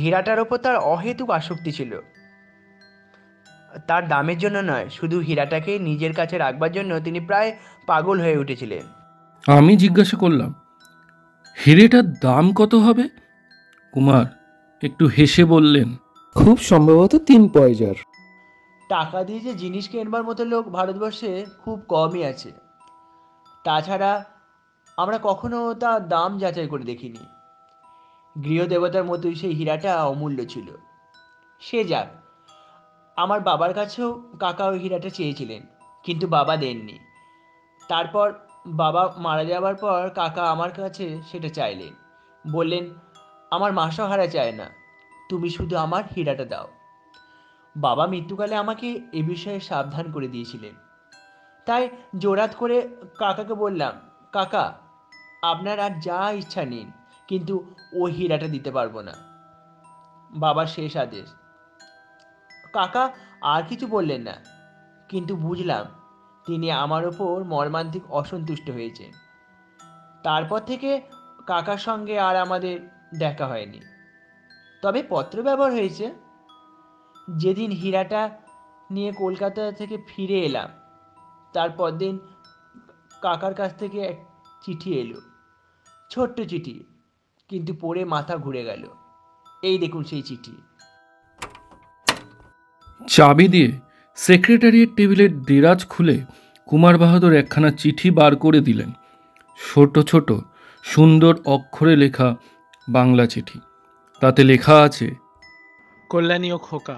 হীরাটার ওপর তার অহেতুক আসক্তি ছিল। তার দামের জন্য নয়, শুধু হীরাটাকে নিজের কাছে রাখবার জন্য তিনি প্রায় পাগল হয়ে উঠেছিলেন। আমি জিজ্ঞাসা করলাম, হিরেটার দাম কত হবে? কুমার একটু হেসে বললেন, খুব সম্ভবত 3 পয়সার। টাকা দিয়ে যে জিনিস কেনবার মতো লোক ভারতবর্ষে খুব কমই আছে। তাছাড়া আমরা কখনো তার দাম যাচাই করে দেখিনি। গৃহদেবতার মতোই সেই হীরাটা অমূল্য ছিল। সে যাক, আমার বাবার কাছেও কাকা ওই হীরাটা চেয়েছিলেন, কিন্তু বাবা দেননি। তারপর বাবা মারা যাবার পর কাকা আমার কাছে সেটা চাইলেন। বললেন, আমার মাসহারা চায় না, তুমি শুধু আমার হীরাটা দাও। বাবা মৃত্যুকালে আমাকে এ বিষয়ে সাবধান করে দিয়েছিলেন। তাই জোরাত করে কাকাকে বললাম, কাকা আপনার আর যা ইচ্ছা নিন, কিন্তু ওই হীরাটা দিতে পারবো না। বাবার শেষ আদেশ। কাকা আর কিছু বললেন না, কিন্তু বুঝলাম তিনি আমার ওপর মর্মান্তিক অসন্তুষ্ট হয়েছেন। তারপর থেকে কাকার সঙ্গে আর আমাদের দেখা হয়নি, তবে পত্র ব্যবহার হয়েছে। যেদিন হীরাটা নিয়ে কলকাতা থেকে ফিরে এলাম, তারপর দিন কাকার কাছ থেকে এক চিঠি এলো। ছোট্ট চিঠি, কিন্তু পড়ে মাথা ঘুরে গেল। এই দেখুন সেই চিঠি। চাবি দিয়ে সেক্রেটারিয়েট টেবিলের দেরাজ খুলে কুমার বাহাদুর একখানা চিঠি বার করে দিলেন। ছোট ছোট সুন্দর অক্ষরে লেখা বাংলা চিঠি। তাতে লেখা আছে, কল্যাণী ও খোকা,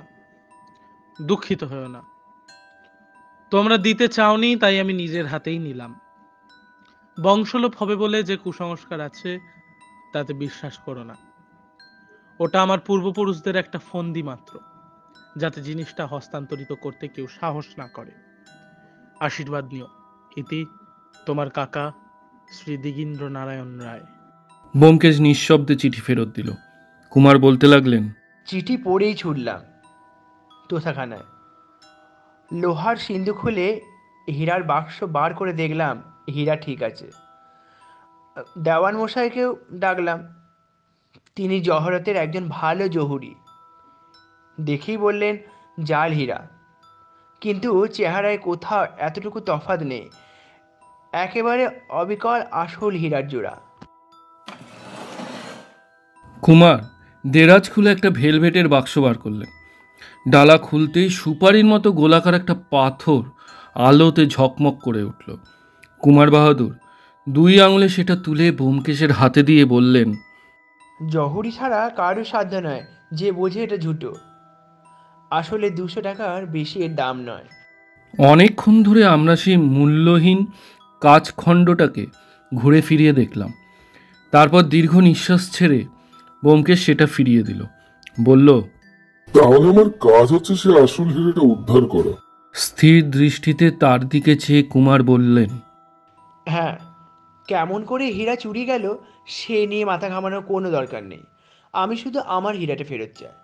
দুঃখিত হও না, তোমরা দিতে চাওনি তাই আমি নিজের হাতেই নিলাম। বংশলোপ হবে বলে যে কুসংস্কার আছে তাতে বিশ্বাস করো না। ওটা আমার পূর্বপুরুষদের একটা ফন্দি মাত্র, যাতে জিনিসটা হস্তান্তরিত করতে কেউ সাহস না করে। আশীর্বাদ নিও। ইতি তোমার কাকা শ্রী দিগীন্দ্র নারায়ণ রায়। ব্যোমকেশ নিঃশব্দে চিঠি ফেরত দিল। কুমার বলতে লাগলেন, চিঠি পড়েই ছুটলাম তোষাখানায়। লোহার সিন্ধু খুলে হীরার বাক্স বার করে দেখলাম হীরা ঠিক আছে। দেওয়ান মশাইকেও ডাকলাম, তিনি জহরতের একজন ভালো জহুরি। দেখেই বললেন জাল হীরা, কিন্তু চেহারায় কোথাও এতটুকু তফাৎ নেই, একেবারে অবিকল আসল হীরার জোড়া। কুমার দেরাজ খুলে একটা ভেলভেটের বাক্স বার করলেন। ডালা খুলতেই সুপারির মতো গোলাকার একটা পাথর আলোতে ঝকমক করে উঠল। কুমার বাহাদুর 2 আঙুলে সেটা তুলে ব্যোমকেশের হাতে দিয়ে বললেন, জহুরি ছাড়া কারো সাধ্য নয় যে বোঝে এটা ঝুটো। আসলে 200 টাকার বেশি এর দাম নয়। অনেকক্ষণ ধরে আমরা সেই মূল্যহীন কাচখণ্ডটাকে ঘুরে ফিরিয়ে দেখলাম। তারপর দীর্ঘ নিঃশ্বাস ছেড়ে ব্যোমকেশ সেটা ফিরিয়ে দিল। বলল, তাহলে আমার কাজ হচ্ছে সে আসল হীরাটা উদ্ধার করা। স্থির দৃষ্টিতে তার দিকে চেয়ে কুমার বললেন, হ্যাঁ, কেমন করে হীরা চুরি গেল সে নিয়ে মাথা ঘামানোর কোনো দরকার নেই। আমি শুধু আমার হীরাটা ফেরত চাই।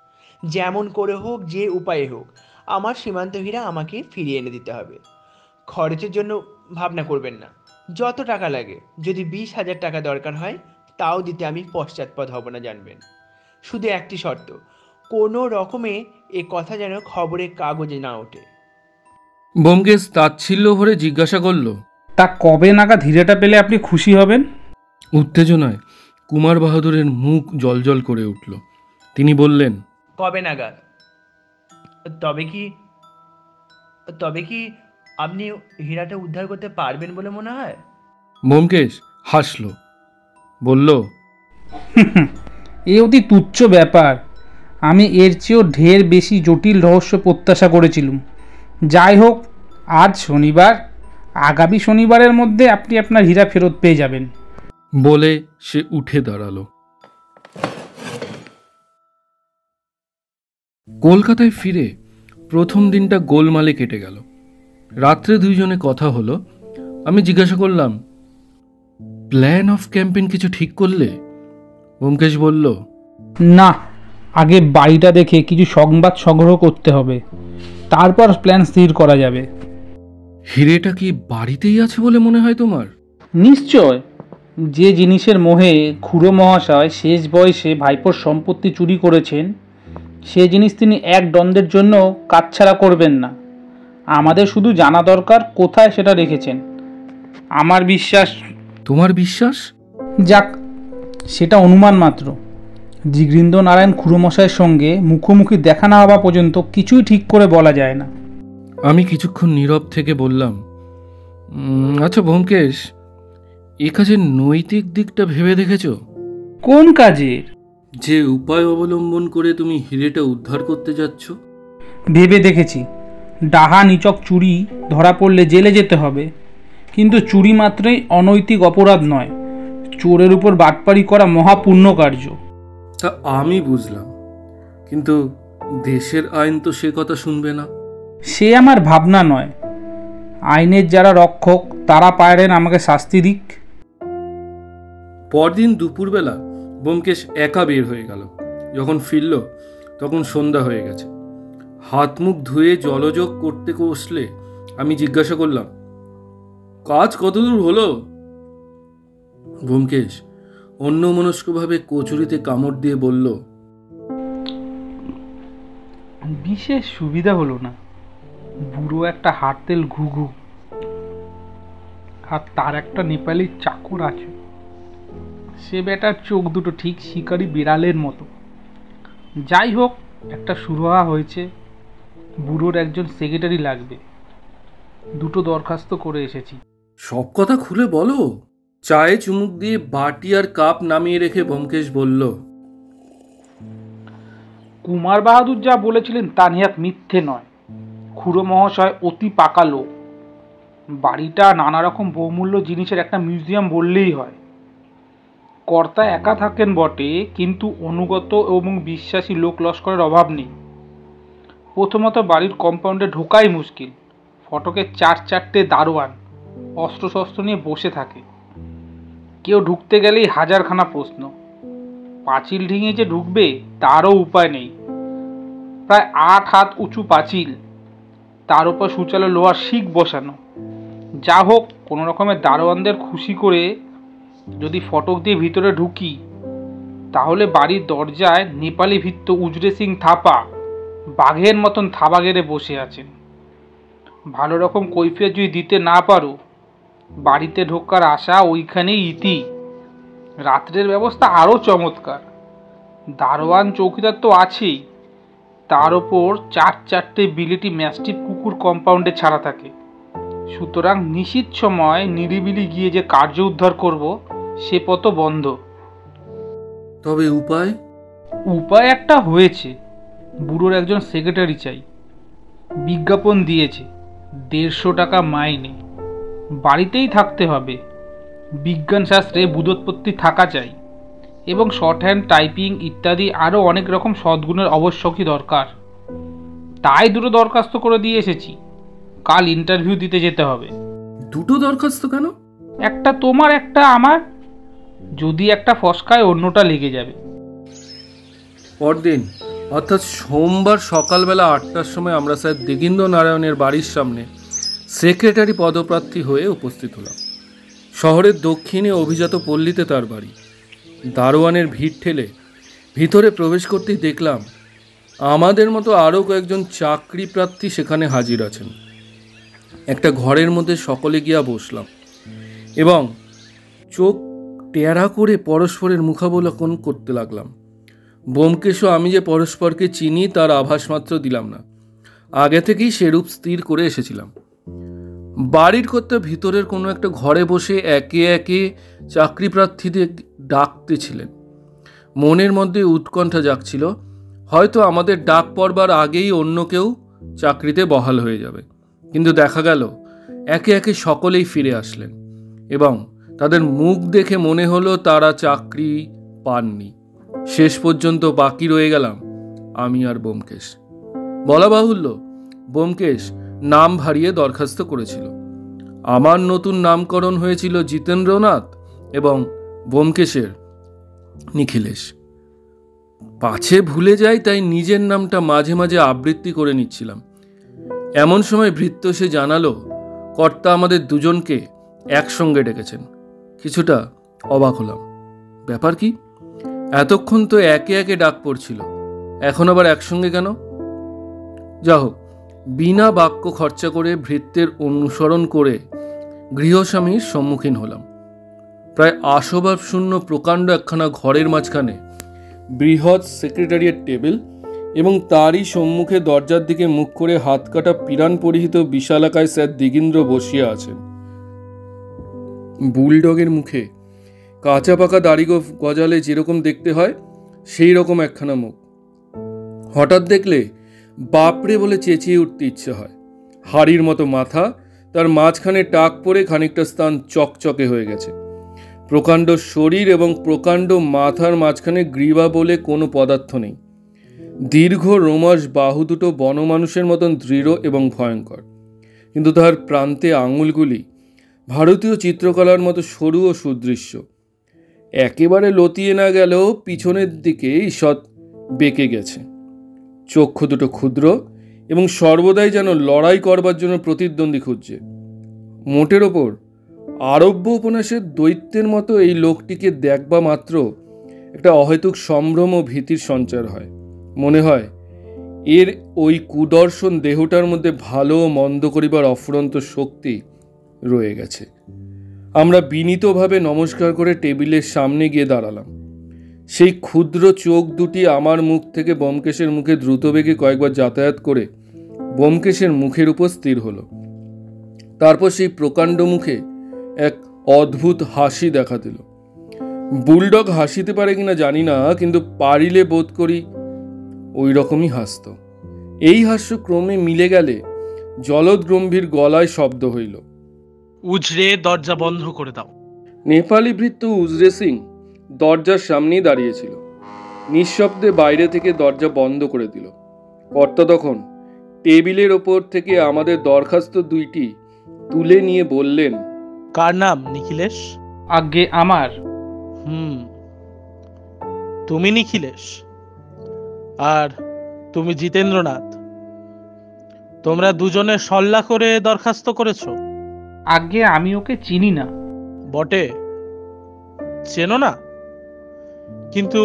যেমন করে হোক, যে উপায়ে হোক, আমার সীমান্ত হীরা আমাকে ফিরিয়ে এনে দিতে হবে। খরচের জন্য ভাবনা করবেন না। যত টাকা লাগে, যদি 20,000 টাকা দরকার হয় তাও দিতে আমি পশ্চাৎপদ হব না, জানবেন। শুধু একটি শর্ত, কোনো রকমে এ কথা যেন খবরের কাগজে না ওঠে। ব্যোমকেশ তাচ্ছিল্য ভরে জিজ্ঞাসা করল, তা কবে নাগাদ হীরাটা পেলে আপনি খুশি হবেন? উত্তেজনায় কুমার বাহাদুরের মুখ জ্বলজ্বল করে উঠল। তিনি বললেন, কবে নাগাদ? তবে কি আপনি হীরাটা উদ্ধার করতে পারবেন বলে মনে হয়? ব্যোমকেশ হাসল, বলল, এ অতি তুচ্ছ ব্যাপার। আমি এর চেয়েও ঢের বেশি জটিল রহস্য প্রত্যাশা করেছিলাম। যাই হোক, আজ শনিবার, আগামী শনিবারের মধ্যে আপনি আপনার হীরা ফেরত পেয়ে যাবেন। বলে সে উঠে দাঁড়ালো। কলকাতায় ফিরে প্রথম দিনটা গোলমালে কেটে গেল। রাত্রে 2 জনে কথা হলো। আমি জিজ্ঞাসা করলাম, প্ল্যান অফ ক্যাম্পেইন কিছু ঠিক করলে? ব্যোমকেশ বলল, না, আগে বাড়িটা দেখে কিছু সংবাদ সংগ্রহ করতে হবে, তারপর প্ল্যান স্থির করা যাবে। হিরেটা কি বাড়িতেই আছে বলে মনে হয় তোমার? নিশ্চয়। যে জিনিসের মোহে খুড়ো মহাশয় শেষ বয়সে ভাইপোর সম্পত্তি চুরি করেছেন, সে জিনিস তিনি এক দ্বন্দ্বের জন্য কাটছাড়া করবেন না। আমাদের শুধু জানা দরকার কোথায় সেটা রেখেছেন। আমার বিশ্বাস। তোমার বিশ্বাস? যাক, সেটা অনুমান মাত্র। জিগৃন্দ্র নারায়ণ খুড়োমশাইয়ের সঙ্গে মুখোমুখি দেখা না হওয়া পর্যন্ত কিছুই ঠিক করে বলা যায় না। আমি কিছুক্ষণ নীরব থেকে বললাম, আচ্ছা ব্যোমকেশ, এ কাজের নৈতিক দিকটা ভেবে দেখেছ? কোন কাজের? যে উপায় অবলম্বন করে তুমি হিরেটা উদ্ধার করতে যাচ্ছ। ভেবে দেখেছি। ডাহা নিচক চুরি ধরা পড়লে জেলে যেতে হবে, কিন্তু চুরি মাত্রই অনৈতিক অপরাধ নয়, চোরের উপর বাটপাড়ি করা মহাপুণ্য কার্য। তা আমি বুঝলাম, কিন্তু দেশের আইন তো সে কথা শুনবে না। সে আমার ভাবনা নয়। আইনের যারা রক্ষক তারা পারেন আমাকে শাস্তি দিক। পরদিন দুপুরবেলা ব্যোমকেশ একা বের হয়ে গেল। যখন ফিরল তখন সন্ধ্যা হয়ে গেছে। হাত মুখ ধুয়ে জলযোগ করতে বসলে আমি জিজ্ঞাসা করলাম, কাজ কতদূর হলো? ব্যোমকেশ অন্যমনস্কভাবে কচুরিতে কামড় দিয়ে বলল, বিশেষ সুবিধা হলো না। বুড়ো একটা হারতেল ঘুঘু আর তার একটা নেপালি চাকর আছে। সে বেটার চোখ দুটো ঠিক শিকারি বিড়ালের মতো। যাই হোক, একটা সুরাহা হয়েছে। বুড়োর একজন সেক্রেটারি লাগবে। 2টো দরখাস্ত করে এসেছি। সব কথা খুলে বলো। চায়ে চুমুক দিয়ে বাটি আর কাপ নামিয়ে রেখে ব্যোমকেশ বলল, কুমার বাহাদুর যা বলেছিলেন তা নিহাত মিথ্যে নয়। খুড়ো মহাশয় অতি পাকা লোক। বাড়িটা নানা রকম বহুমূল্য জিনিসের একটা মিউজিয়াম বললেই হয়। কর্তা একা থাকেন বটে, কিন্তু অনুগত এবং বিশ্বাসী লোক লস্করের অভাব নেই। প্রথমত বাড়ির কম্পাউন্ডে ঢোকাই মুশকিল। ফটকে 4-4টে দারোয়ান অস্ত্রশস্ত্র নিয়ে বসে থাকে। কেউ ঢুকতে গেলেই হাজারখানা প্রশ্ন। পাঁচিল ডিঙিয়ে যে ঢুকবে তারও উপায় নেই। প্রায় 8 হাত উঁচু পাঁচিল, তার উপর সুচালো লোহার শিক বসানো। যা হোক, কোনো রকমের দারোয়ানদের খুশি করে যদি ফটক দিয়ে ভিতরে ঢুকি, তাহলে বাড়ির দরজায় নেপালি ভিত্ত উজরে সিং থাপা বাঘের মতন থাবা গেড়ে বসে আছেন। ভালো রকম কৈফিয়ত যদি দিতে না পারো, বাড়িতে ঢোকার আশা ওইখানেই ইতি। রাত্রের ব্যবস্থা আরও চমৎকার। দারোয়ান চৌকিদার তো আছেই, তার ওপর 4-4টে বিলেটি ম্যাস্টিফ কুকুর কম্পাউন্ডে ছাড়া থাকে। সুতরাং নিশীথ সময় নিরিবিলি গিয়ে যে কার্য উদ্ধার করব সে পথ বন্ধ। তবে উপায়? উপায় একটা হয়েছে। বুড়োর একজন সেক্রেটারি চাই। বিজ্ঞাপন দিয়েছে, 150 টাকা মাইনে। বাড়িতেই থাকতে হবে। বিজ্ঞান শাস্ত্রে বুধোৎপত্তি থাকা চাই এবং শর্ট হ্যান্ড টাইপিং ইত্যাদি আরও অনেক রকম সদ্গুণের আবশ্যকই দরকার। তাই 2টো দরখাস্ত করে দিয়ে এসেছি। কাল ইন্টারভিউ দিতে যেতে হবে। 2টো দরখাস্ত কেন? একটা তোমার, একটা আমার। যদি একটা ফসকায় অন্যটা লেগে যাবে। পরদিন অর্থাৎ সোমবার সকালবেলা 8টার সময় আমরা স্যার দিগীন্দ্র নারায়ণের বাড়ির সামনে সেক্রেটারি পদপ্রার্থী হয়ে উপস্থিত হলাম। শহরের দক্ষিণে অভিজাত পল্লীতে তার বাড়ি। দারোয়ানের ভিড় ঠেলে ভিতরে প্রবেশ করতেই দেখলাম আমাদের মতো আরও কয়েকজন চাকরি প্রার্থী সেখানে হাজির আছেন। একটা ঘরের মধ্যে সকলে গিয়া বসলাম এবং চোখ টেরা করে পরস্পরের মুখাবলোকন করতে লাগলাম। ব্যোমকেশ ও আমি যে পরস্পরকে চিনি তার আভাস মাত্র দিলাম না। আগে থেকেই সেরূপ স্থির করে এসেছিলাম। বাড়ির কর্তা ভিতরের কোনো একটা ঘরে বসে একে একে চাকরি প্রার্থীদের ডাকতেছিলেন। মনের মধ্যে উৎকণ্ঠা জাগছিল, হয়তো আমাদের ডাক পড়বার আগেই অন্য কেউ চাকরিতে বহাল হয়ে যাবে। কিন্তু দেখা গেল একে একে সকলেই ফিরে আসলেন এবং তাদের মুখ দেখে মনে হলো তারা চাকরি পাননি। শেষ পর্যন্ত বাকি রয়ে গেলাম আমি আর ব্যোমকেশ। বলা বাহুল্য, ব্যোমকেশ নাম ভারিয়ে দরখাস্ত করেছিল। আমার নতুন নামকরণ হয়েছিল জিতেন্দ্রনাথ এবং ব্যোমকেশের নিখিলেশ। পাছে ভুলে যাই তাই নিজের নামটা মাঝে মাঝে আবৃত্তি করে নিচ্ছিলাম। এমন সময় ভৃত্য সে জানালো কর্তা আমাদের দুজনকে একসঙ্গে ডেকেছেন। কিছুটা অবাক হলাম। ব্যাপার কি? এতক্ষণ তো একে একে ডাক পড়ছিল, এখন আবার একসঙ্গে কেন? যা হোক, বিনা বাক্য খরচা করে ভৃত্যের অনুসরণ করে গৃহস্বামীর সম্মুখীন হলাম। প্রায় আসবাব শূন্য প্রকাণ্ড একখানা ঘরের মাঝখানে বৃহৎ সেক্রেটারিয়েট টেবিল এবং তারই সম্মুখে দরজার দিকে মুখ করে হাত কাটা পিরান পরিহিত বিশালাকায় স্যার দিগীন্দ্র বসিয়া আছেন। বুলডগের মুখে কাঁচা পাকা দাড়ি গজালে যেরকম দেখতে হয় সেই রকম একখানা মুখ। হঠাৎ দেখলে বাপরে বলে চেঁচিয়ে উঠতে ইচ্ছে হয়। হাড়ির মতো মাথা, তার মাঝখানে টাক পড়ে খানিকটা স্থান চকচকে হয়ে গেছে। প্রকাণ্ড শরীর এবং প্রকাণ্ড মাথার মাঝখানে গ্রীবা বলে কোনো পদার্থ নেই। দীর্ঘ রোমাস বাহু দুটো বনমানুষের মতন দৃঢ় এবং ভয়ঙ্কর, কিন্তু তার প্রান্তে আঙুলগুলি ভারতীয় চিত্রকলার মতো সরু ও সুদৃশ্য। একেবারে লতিয়ে না গেলেও পিছনের দিকে ঈষৎ বেঁকে গেছে। চক্ষু দুটো ক্ষুদ্র এবং সর্বদাই যেন লড়াই করবার জন্য প্রতিদ্বন্দ্বী খুঁজছে। মোটের ওপর আরব্য উপন্যাসের দৈত্যের মতো এই লোকটিকে দেখবা মাত্র একটা অহেতুক সম্ভ্রম ও ভীতির সঞ্চার হয়। মনে হয় এর ওই কুদর্শন দেহটার মধ্যে ভালো ও মন্দ করিবার অফুরন্ত শক্তি রয়ে গেছে। আমরা বিনীতভাবে নমস্কার করে টেবিলের সামনে গিয়ে দাঁড়ালাম। সেই ক্ষুদ্র চোখ দুটি আমার মুখ থেকে ব্যোমকেশের মুখে দ্রুতবেগে কয়েকবার যাতায়াত করে ব্যোমকেশের মুখের উপর স্থির হলো। তারপর সেই প্রকাণ্ড মুখে এক অদ্ভুত হাসি দেখা দিল। বুলডগ হাসিতে পারে কিনা জানি না, কিন্তু পারিলে বোধ করি ওই রকমই হাসত। এই হাস্য ক্রমে মিলে গেলে জলদ গম্ভীর গলায় শব্দ হইল, উজরে দরজা বন্ধ করে দাও। নেপালি ভৃত্য উজরে সিং দরজার সামনেই দাঁড়িয়েছিল। নিঃশব্দে বাইরে থেকে দরজা বন্ধ করে দিল। কর্তা তখন টেবিলের ওপর থেকে আমাদের দরখাস্ত দুইটি তুলে নিয়ে বললেন, কার নাম নিখিলেশ? আজ্ঞে আমার। তুমি নিখিলেশ আর তুমি জিতেন্দ্রনাথ। তোমরা দুজনে সল্লা করে দরখাস্ত করেছো? আজ্ঞে আমি ওকে চিনি না। বটে, চেনো না? কিন্তু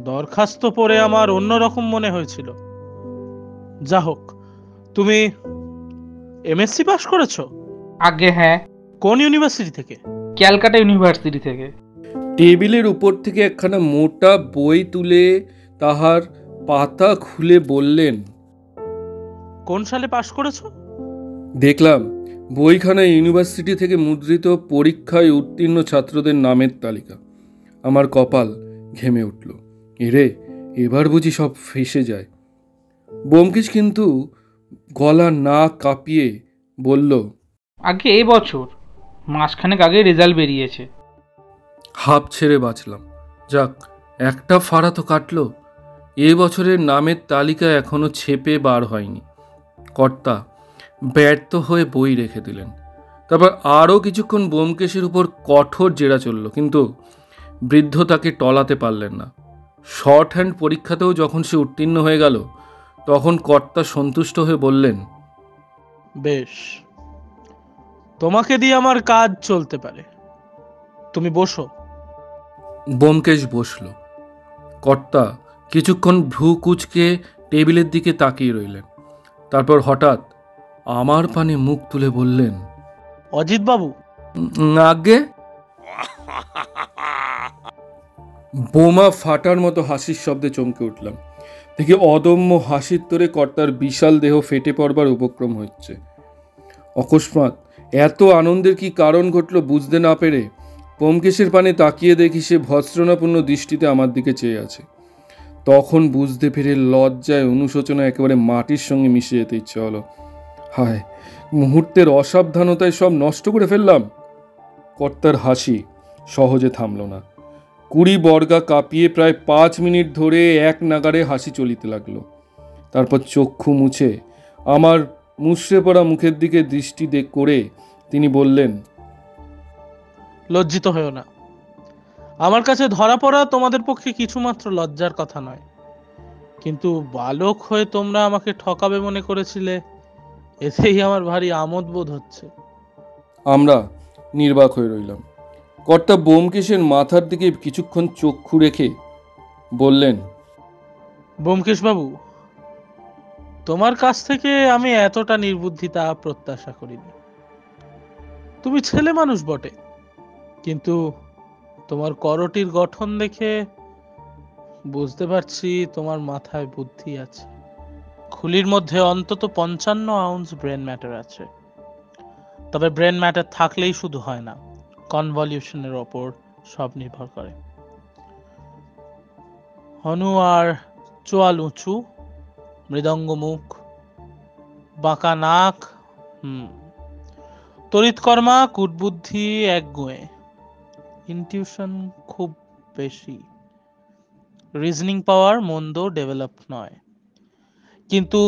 দরখাস্ত পড়ে আমার অন্যরকম মনে হয়েছিল। যা হোক, তুমি এমএসসি পাশ করেছো? আগে হ্যাঁ, কোন ইউনিভার্সিটি থেকে? ক্যালকাটা ইউনিভার্সিটি থেকে। টেবিলের উপর থেকে একখানা মোটা বই তুলে তাহার পাতা খুলে বললেন, কোন সালে পাশ করেছো? দেখলাম বইখানা ইউনিভার্সিটি থেকে মুদ্রিত পরীক্ষায় উত্তীর্ণ ছাত্রদের নামের তালিকা। আমার কপাল ঘেমে উঠল। এরে, এবার বুঝি সব ফেসে যায়। ব্যোমকেশ কিন্তু গলা না কাঁপিয়ে বলল, আগে এ বছর মাসখানেক আগে রেজাল্ট বেরিয়েছে। হাঁপ ছেড়ে বাঁচলাম। যাক, একটা ফাড়া তো কাটলো। এ বছরের নামের তালিকা এখনো ছেপে বার হয়নি। কর্তা ব্যর্থ হয়ে বই রেখে দিলেন। তারপর আরও কিছুক্ষণ ব্যোমকেশের উপর কঠোর জেরা চলল, কিন্তু বৃদ্ধ তাকে টলাতে পারলেন না। শর্ট হ্যান্ড পরীক্ষাতেও যখন সে উত্তীর্ণ হয়ে গেল, তখন কর্তা সন্তুষ্ট হয়ে বললেন, বেশ, তোমাকে দিয়ে আমার কাজ চলতে পারে, তুমি বসো। ব্যোমকেশ বসল। কর্তা কিছুক্ষণ ভ্রু কুঁচকে টেবিলের দিকে তাকিয়ে রইলেন। তারপর হঠাৎ আমার পানে মুখ তুলে বললেন, অজিত বাবু। আগে বোমা ফাটার মতো হাসির শব্দে চমকে উঠলাম। দেখি অদম্য হাসির তোরে কর্তার বিশাল দেহ ফেটে পড়বার উপক্রম হচ্ছে। অকস্মাৎ এত আনন্দের কি কারণ ঘটল বুঝতে না পেরে ব্যোমকেশের পানে তাকিয়ে দেখি সে ভৎসনাপূর্ণ দৃষ্টিতে আমার দিকে চেয়ে আছে। তখন বুঝতে পেরে লজ্জায় অনুশোচনা একেবারে মাটির সঙ্গে মিশে যেতে ইচ্ছে হলো। হায়, মুহূর্তের অসাবধানতায় সব নষ্ট করে ফেললাম। কর্তার হাসি সহজে থামল না। 20 বর্গা কাঁপিয়ে প্রায় 5 মিনিট ধরে এক নাগারে হাসি চলিতে লাগলো। তারপর চক্ষু মুছে আমার মুষড়ে পড়া মুখের দিকে দৃষ্টি করে তিনি বললেন, লজ্জিত হয়েও না। আমার কাছে ধরা পড়া তোমাদের পক্ষে কিছুমাত্র লজ্জার কথা নয়, কিন্তু বালক হয়ে তোমরা আমাকে ঠকাবে মনে করেছিলে, এতেই আমার ভারী আমোদ বোধ হচ্ছে। আমরা নির্বাক হয়ে রইলাম। কর্তা ব্যোমকেশের মাথার দিকে কিছুক্ষণ চক্ষু রেখে বললেন, ব্যোমকেশ বাবু, তোমার কাছ থেকে আমি এতটা নির্বুদ্ধিতা প্রত্যাশা করিনি। তুমি ছেলে মানুষ বটে, কিন্তু তোমার করটির গঠন দেখে বুঝতে পারছি তোমার মাথায় বুদ্ধি আছে। খুলির মধ্যে অন্তত 55 আউন্স ব্রেন ম্যাটার আছে। তবে ব্রেন ম্যাটার থাকলেই শুধু হয় না, কনভলিউশনের ওপর সব নির্ভর করে। হনু আর চোয়াল উঁচু, মৃদঙ্গ মুখ, বাঁকা নাক, তড়িৎকর্মা, কুটবুদ্ধি একগুঁয়ে, ইনটিউশন খুব বেশি, রিজনিং পাওয়ার মন্দ ডেভেলপ নয়, কিন্তু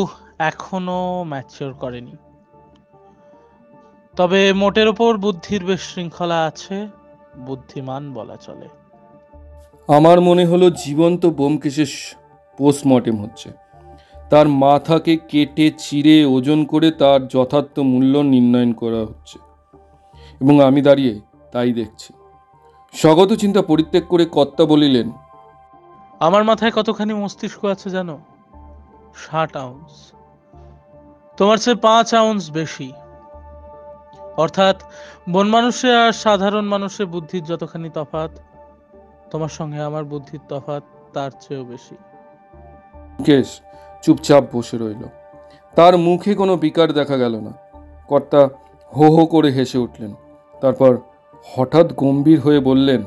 এখনো ম্যাচিওর করেনি। তবে মোটের ওপর বুদ্ধির বেশ শৃঙ্খলা আছে, বুদ্ধিমান বলা চলে। আমার মনে হলো জীবন্ত ব্যোমকেশের পোস্টমর্টেম হচ্ছে। তার মাথাকে কেটে চিরে ওজন করে তার যথার্থ মূল্য নির্ণয় করা হচ্ছে, এবং আমি দাঁড়িয়ে তাই দেখছি। স্বগত চিন্তা পরিত্যাগ করে কর্তা বলিলেন, আমার মাথায় কতখানি মস্তিষ্ক আছে জানো? 60 আউন্স। তোমার চেয়ে 5 আউন্স বেশি। অর্থাৎ বন মানুষে আর সাধারণ মানুষের বুদ্ধির যতখানি তফাৎ, তোমার সঙ্গে আমার বুদ্ধির তফাৎ তার চেয়েও বেশি। ব্যোমকেশ চুপচাপ বসে রইল। তার মুখে কোনো বিকার দেখা গেল না। কর্তা হো হো করে হেসে উঠলেন। তারপর হঠাৎ গম্ভীর হয়ে বললেন,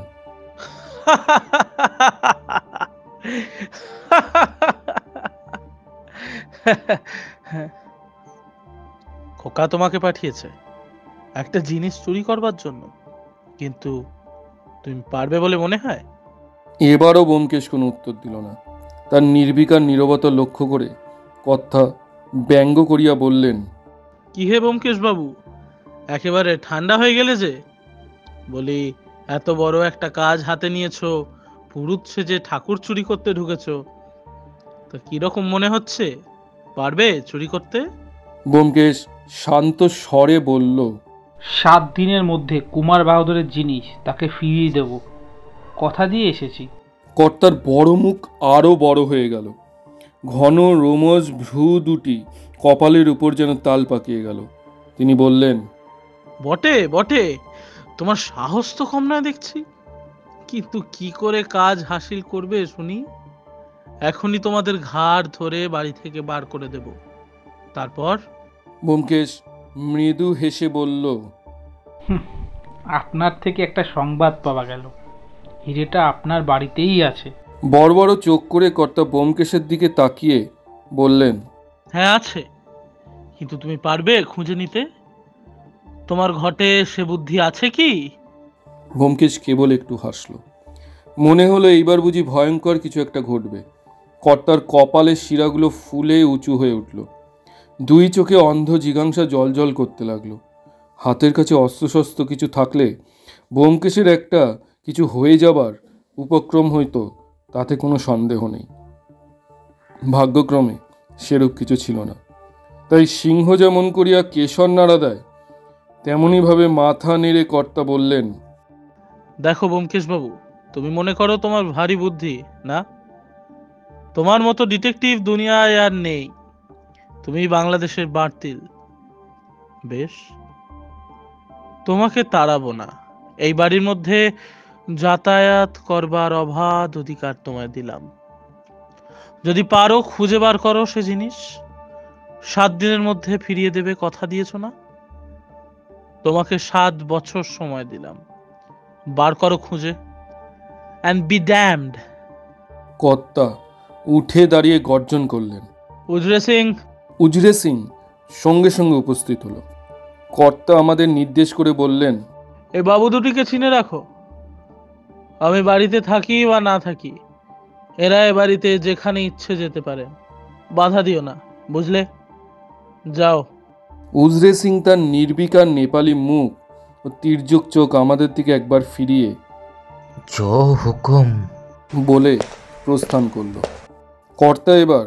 খোকা তোমাকে পাঠিয়েছে একটা জিনিস চুরি করবার জন্য, কিন্তু তুমি পারবে বলে মনে হয়? এবারও ব্যোমকেশ কোনো উত্তর দিল না। তার নির্বিকার নীরবতা লক্ষ্য করে কর্তা ব্যঙ্গ করিয়া বললেন, কি হে ব্যোমকেশ বাবু, একেবারে ঠান্ডা হয়ে গেলে যে? বলি, এত বড় একটা কাজ হাতে নিয়েছো, পুরুত সেজে ঠাকুর চুরি করতে ঢুকেছো, তো কিরকম মনে হচ্ছে? পারবে চুরি করতে? ব্যোমকেশ শান্ত স্বরে বলল, 7 দিনের মধ্যে কুমার বাহাদুরের জিনিস তাকে ফিরিয়ে দেব। কথা দিয়ে এসেছি। কর্তার বড় মুখ আরও বড় হয়ে গেল। ঘন রোমজ ভ্রু দুটি কপালের উপর যেন তাল পাকিয়ে গেল। তিনি বললেন, বটে বটে, তোমার সাহস তো কম না দেখছি। কিন্তু কি করে কাজ হাসিল করবে শুনি? এখনই তোমাদের ঘাড় ধরে বাড়ি থেকে বার করে দেব। তারপর? ব্যোমকেশ মৃদু হেসে বলল, আপনার থেকে একটা সংবাদ পাওয়া গেল, হিরেটা আপনার বাড়িতেই আছে। বড় বড় চোখ করে কর্তা ব্যোমকেশের দিকে তাকিয়ে বললেন, হ্যাঁ আছে, কিন্তু তুমি পারবে খুঁজে নিতে? তোমার ঘটে সে বুদ্ধি আছে কি? ব্যোমকেশ কেবল একটু হাসল। মনে হলো এইবার বুঝি ভয়ঙ্কর কিছু একটা ঘটবে। কর্তার কপালের শিরাগুলো ফুলে উঁচু হয়ে উঠল। দুই চোখে অন্ধ জিজ্ঞাসা জলজল করতে লাগলো। হাতের কাছে অস্ত্রশস্ত্র কিছু থাকলে ব্যোমকেশের একটা কিছু হয়ে যাবার উপক্রম হইতো, তাতে কোনো সন্দেহ নেই। ভাগ্যক্রমে সেরূপ কিছু ছিল না। তাই সিংহ যেমন করিয়া কেশর নাড়া দেয়, তেমনইভাবে মাথা নেড়ে কর্তা বললেন, দেখো ব্যোমকেশ বাবু, তুমি মনে করো তোমার ভারী বুদ্ধি না? তোমার মতো ডিটেকটিভ দুনিয়ায় আর নেই। তুমি বাংলাদেশের বার্তিল। বেশ, তোমাকে তাড়াবো না। এই বাড়ির মধ্যে যাতায়াত করবার অবাধ অধিকার তোমায় দিলাম। যদি পারো খুঁজে বার করো সে জিনিস, 7 দিনের মধ্যে ফিরিয়ে দেবে, কথা দিয়েছো না? তোমাকে 7 বছর সময় দিলাম, বার করো খুঁজে, and be damned. কর্তা উঠে দাঁড়িয়ে গর্জন করলেন। উজরে সিং। উজরে সিং সঙ্গে সঙ্গে উপস্থিত হলো। কর্তা আমাদের নির্দেশ করে বললেন, এই বাবু দুটিকে চিনে রাখো। আমি বাড়িতে থাকি বা না থাকি, এরা এ বাড়িতে যেখানে ইচ্ছে যেতে পারে, বাধা দিও না, বুঝলে? যাও। উজরে সিং তার নির্বিকার নেপালি মুখ ও তির্যক চোখ আমাদের দিকে একবার ফিরিয়ে জো হুকুম বলে প্রস্থান করল। কর্তা এবার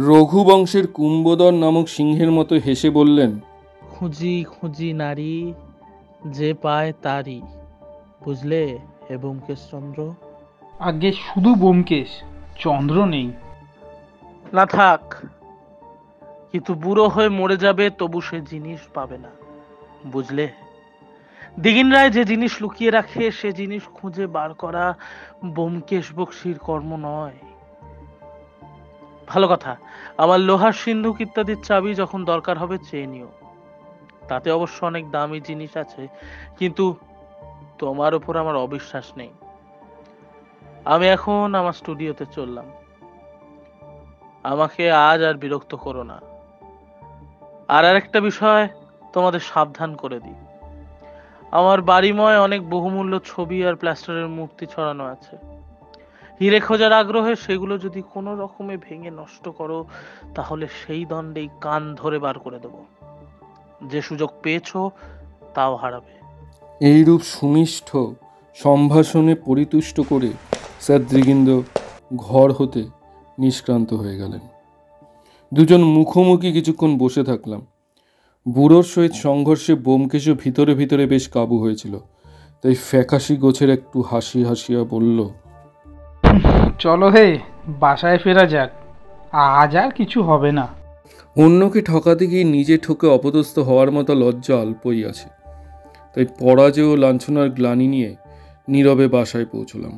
রঘুবংশের কুম্ভধর নামক সিংহের মতো হেসে বললেন, খুঁজি খুঁজি নারী, যে পায় তারই, বুঝলে হে ব্যোমকেশ চন্দ্র? আগে শুধু ব্যোমকেশ, চন্দ্র নেই। না থাক, কিন্তু বুড়ো হয়ে মরে যাবে, তবু সে জিনিস পাবে না, বুঝলে? দিগিন রায় যে জিনিস লুকিয়ে রাখে, সে জিনিস খুঁজে বার করা ব্যোমকেশ বক্সির কর্ম নয়। ভালো কথা, আমার লোহার সিন্ধুক ইত্যাদির চাবি যখন দরকার হবে চেয়ে নিও। তাতে অবশ্য অনেক দামি জিনিস আছে, কিন্তু তোমার উপর আমার অবিশ্বাস নেই। আমি এখন আমার স্টুডিওতে চললাম। আমাকে আজ আর বিরক্ত করো না। আর আরেকটা বিষয় তোমাদের সাবধান করে দিই, আমার বাড়িময় অনেক বহুমূল্য ছবি আর প্লাস্টারের মূর্তি ছড়ানো আছে। হিরে খোঁজার আগ্রহে সেগুলো যদি কোনো রকমে ভেঙে নষ্ট করো, তাহলে সেই দণ্ডেই কান ধরে বার করে দেব। যে সুযোগ পেয়েছো তাও হারাবে। এইরূপ সুমিষ্ঠ সম্ভাষণে পরিতুষ্ট করে স্যার দ্বিগেন্দ্র ঘর হতে নিষ্ক্রান্ত হয়ে গেলেন। দুজন মুখোমুখি কিছুক্ষণ বসে থাকলাম। বুড়োর সহিত সংঘর্ষে ব্যোমকেশও ভিতরে ভিতরে বেশ কাবু হয়েছিল, তাই ফ্যাকাশি গোছের একটু হাসি হাসিয়া বলল, চলো হে, বাসায় ফেরা যাক, আজ আর কিছু হবে না। অন্যকে ঠকাতে গিয়ে নিজে ঠকে অপদস্থ হওয়ার মতো লজ্জা অল্পই আছে, তাই পরাজয় ও লাঞ্ছনার গ্লানি নিয়ে নীরবে বাসায় পৌঁছলাম।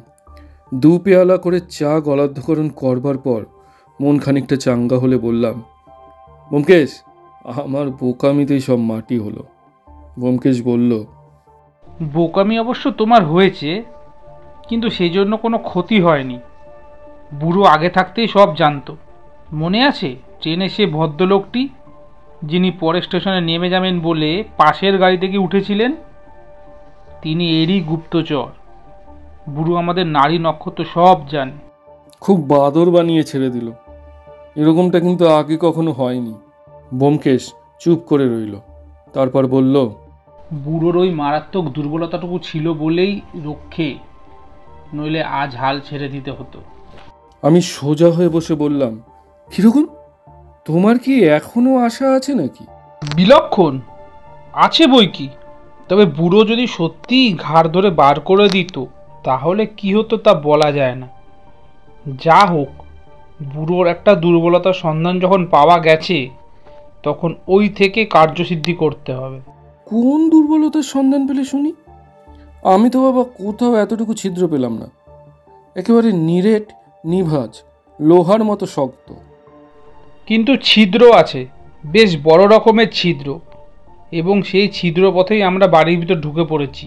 2 পেয়ালা করে চা গলাধকরণ করবার পর মন খানিকটা চাঙ্গা হলে বললাম, ব্যোমকেশ, আমার বোকামিতেই সব মাটি হলো। ব্যোমকেশ বলল, বোকামি অবশ্য তোমার হয়েছে, কিন্তু সেই জন্য কোনো ক্ষতি হয়নি। বুড়ো আগে থাকতেই সব জানতো। মনে আছে ট্রেনে সে ভদ্রলোকটি, যিনি পরে স্টেশনে নেমে যাবেন বলে পাশের গাড়ি থেকে উঠেছিলেন? তিনি এরই গুপ্তচর। বুড়ো আমাদের নারী নক্ষত্র সব জানে। খুব বাদর বানিয়ে ছেড়ে দিল। এরকমটা কিন্তু আগে কখনো হয়নি। ব্যোমকেশ চুপ করে রইল, তারপর বলল, বুড়োর ওই মারাত্মক দুর্বলতাটুকু ছিল বলেই রক্ষে, নইলে আজ হাল ছেড়ে দিতে হতো। আমি সোজা হয়ে বসে বললাম, কিরকম? তোমার কি এখনো আশা আছে নাকি? বিলক্ষণ আছে বই কি, তবে বুড়ো যদি সত্যি ঘাড় ধরে বার করে দিত তাহলে কি হতো তা বলা যায় না। যা হোক, বুড়োর একটা দুর্বলতার সন্ধান যখন পাওয়া গেছে, তখন ওই থেকে কার্যসিদ্ধি করতে হবে। কোন দুর্বলতার সন্ধান পেলে শুনি? আমি তো বাবা কোথাও এতটুকু ছিদ্র পেলাম না। একেবারে নিরেট, নিভাজ, লোহার মতো শক্ত। কিন্তু ছিদ্র আছে, বেশ বড় রকমের ছিদ্র, এবং সেই ছিদ্র পথেই আমরা বাড়ির ভিতর ঢুকে পড়েছি।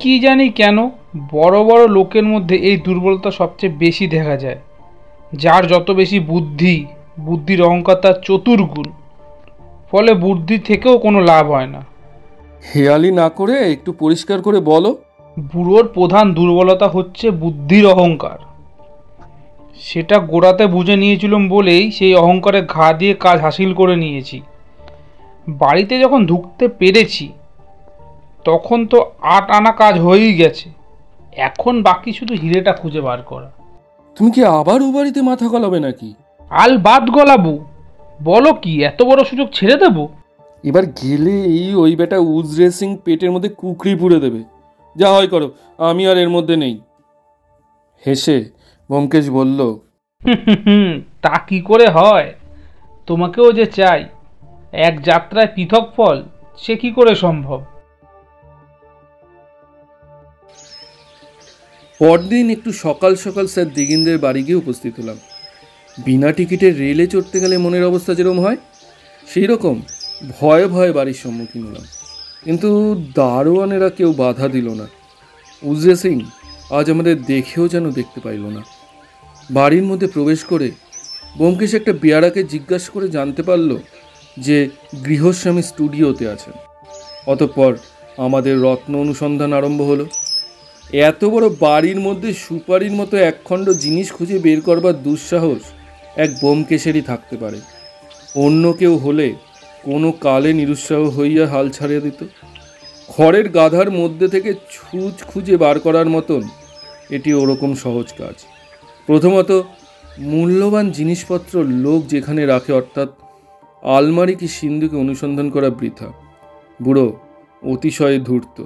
কি জানি কেন বড় বড় লোকের মধ্যে এই দুর্বলতা সবচেয়ে বেশি দেখা যায়। যার যত বেশি বুদ্ধি, বুদ্ধির অহংকার তার চতুর্গুণ, ফলে বুদ্ধি থেকেও কোনো লাভ হয় না। হেয়ালি না করে একটু পরিষ্কার করে বলো। বুড়োর প্রধান দুর্বলতা হচ্ছে বুদ্ধির অহংকার। সেটা গোড়াতে বুঝে নিয়েছিলাম বলেই সেই অহংকারে ঘা দিয়ে কাজ হাসিল করে নিয়েছি। বাড়িতে যখন ঢুকতে পেরেছি তখন তো 8 আনা কাজ হয়েই গেছে। এখন বাকি শুধু হিরেটা খুঁজে বার করা। তুমি কি আবার ও বাড়িতে মাথা গলাবে নাকি? আল বাদ গলাবো? বলো কি, এত বড় সুযোগ ছেড়ে দেবো? এবার গেলে ওই বেটা উজরে সিং পেটের মধ্যে কুকরি পুড়ে দেবে। যা হয় করো, আমি আর এর মধ্যে নেই। হেসে ব্যোমকেশ বলল, তা কি করে হয়? তোমাকেও যে চাই, এক যাত্রায় পৃথক ফল, সে কি করে সম্ভব? পরদিন একটু সকাল সকাল স্যার দিগিন্দের বাড়ি গিয়ে উপস্থিত হলাম। বিনা টিকিটের রেলে চড়তে গেলে মনের অবস্থা যেরকম হয়, সেই রকম ভয়ে ভয়ে বাড়ির সম্মুখীন হলাম। কিন্তু দারোয়ানেরা কেউ বাধা দিল না। উজরে সিং আজ আমাদের দেখেও যেন দেখতে পাইল না। বাড়ির মধ্যে প্রবেশ করে ব্যোমকেশ একটা বেয়ারাকে জিজ্ঞাসা করে জানতে পারল যে গৃহস্বামী স্টুডিওতে আছেন। অতঃপর আমাদের রত্ন অনুসন্ধান আরম্ভ হলো। এত বড় বাড়ির মধ্যে সুপারির মতো একখণ্ড জিনিস খুঁজে বের করবার দুঃসাহস এক ব্যোমকেশেরই থাকতে পারে। অন্য কেউ হলে কোনো কালে নিরুৎসাহ হইয়া হাল ছাড়িয়ে দিত। খড়ের গাধার মধ্যে থেকে ছুঁচ খুঁজে বার করার মতন এটি ওরকম সহজ কাজ। প্রথমত, মূল্যবান জিনিসপত্র লোক যেখানে রাখে, অর্থাৎ আলমারি কি সিন্ধুকে অনুসন্ধান করা বৃথা। বুড়ো অতিশয় ধূর্ত,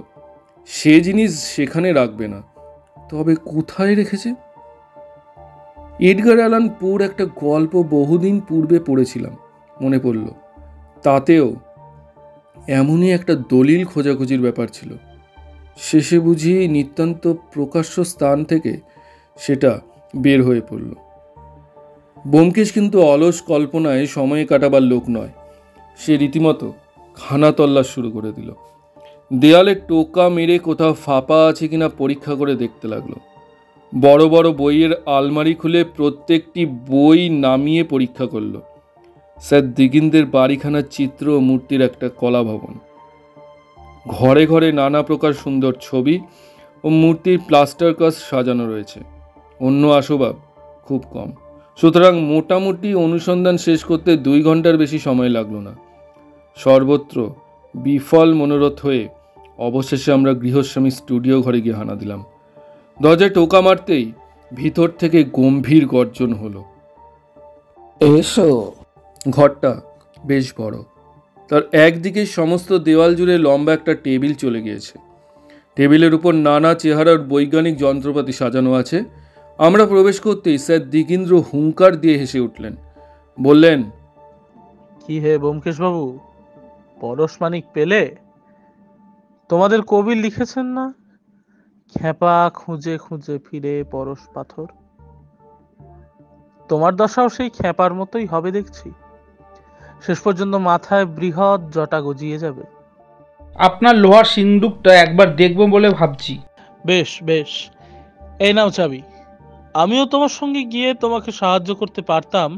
সে জিনিস সেখানে রাখবে না। তবে কোথায় রেখেছে? এডগার অ্যালান পোর একটা গল্প বহুদিন পূর্বে পড়েছিলাম, মনে পড়ল। তাতেও এমনই একটা দলিল খোঁজাখুঁজির ব্যাপার ছিল। শেষে বুঝি নিতান্ত প্রকাশ্য স্থান থেকে সেটা বের হয়ে পড়ল। ব্যোমকেশ কিন্তু অলস কল্পনায় সময় কাটাবার লোক নয়। সে রীতিমতো খানা তল্লাশ শুরু করে দিল। দেয়ালে টোকা মেরে কোথাও ফাঁপা আছে কিনা পরীক্ষা করে দেখতে লাগলো। বড় বড় বইয়ের আলমারি খুলে প্রত্যেকটি বই নামিয়ে পরীক্ষা করলো। স্যার দিগিন্দের বাড়িখানার চিত্র ও মূর্তির একটা কলা ভবন। ঘরে ঘরে নানা প্রকার সুন্দর ছবি ও মূর্তির প্লাস্টার কাজ সাজানো রয়েছে। অন্য আসবাব খুব কম। সুতরাং মোটামুটি অনুসন্ধান শেষ করতে 2 ঘন্টার বেশি সময় লাগলো না। সর্বত্র বিফল মনোরথ হয়ে অবশেষে আমরা গৃহস্বামী স্টুডিও ঘরে গিয়ে হানা দিলাম। দরজায় টোকা মারতেই ভিতর থেকে গম্ভীর গর্জন হলো। এসো। ঘরটা বেশ বড়। তার একদিকে সমস্ত দেওয়াল জুড়ে লম্বা একটা টেবিল চলে গিয়েছে। টেবিলের উপর নানা চেহারার বৈজ্ঞানিক যন্ত্রপাতি সাজানো আছে। আমরা প্রবেশ করতেই স্যার দিগিন্দ্র হুঙ্কার দিয়ে হেসে উঠলেন। বললেন, কি হে ব্যোমকেশ বাবু, পরশমানিক পেলে? তোমাদের কবি লিখেছেন না, খেপা খুঁজে খুঁজে ফিরে পরশ পাথর। তোমার দশাও সেই খেপার মতোই হবে দেখছি। শেষ পর্যন্ত মাথায় বৃহৎ জটা গজিয়ে যাবে। আপনার লোহার সিন্দুকটা একবার দেখবো বলে ভাবছি। বেশ বেশ, এই নাও চাবি। আমিও তোমার সঙ্গে গিয়ে তোমাকে সাহায্য করতে পারতাম,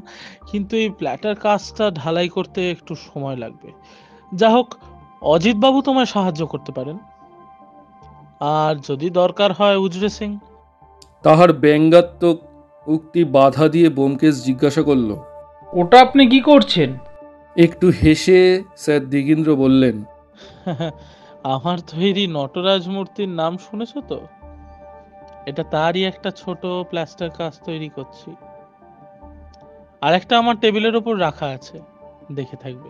কিন্তু এই প্ল্যাটার কাজটা ঢালাই করতে একটু সময় লাগবে। যা হোক, অজিত বাবু তোমায় সাহায্য করতে পারেন, আর যদি দরকার হয় উজরে সিং। তাহার ব্যঙ্গাত্মক উক্তি বাধা দিয়ে ব্যোমকেশ জিজ্ঞাসা করল, ওটা আপনি কি করছেন? একটু হেসে স্যার দিগিন্দ্র বললেন, আমার তৈরি নটরাজ মূর্তির নাম শুনেছ তো? এটা তারই একটা ছোট প্লাস্টার কাজ তৈরি করছি। আর একটা আমার টেবিলের উপর রাখা আছে, দেখে থাকবে।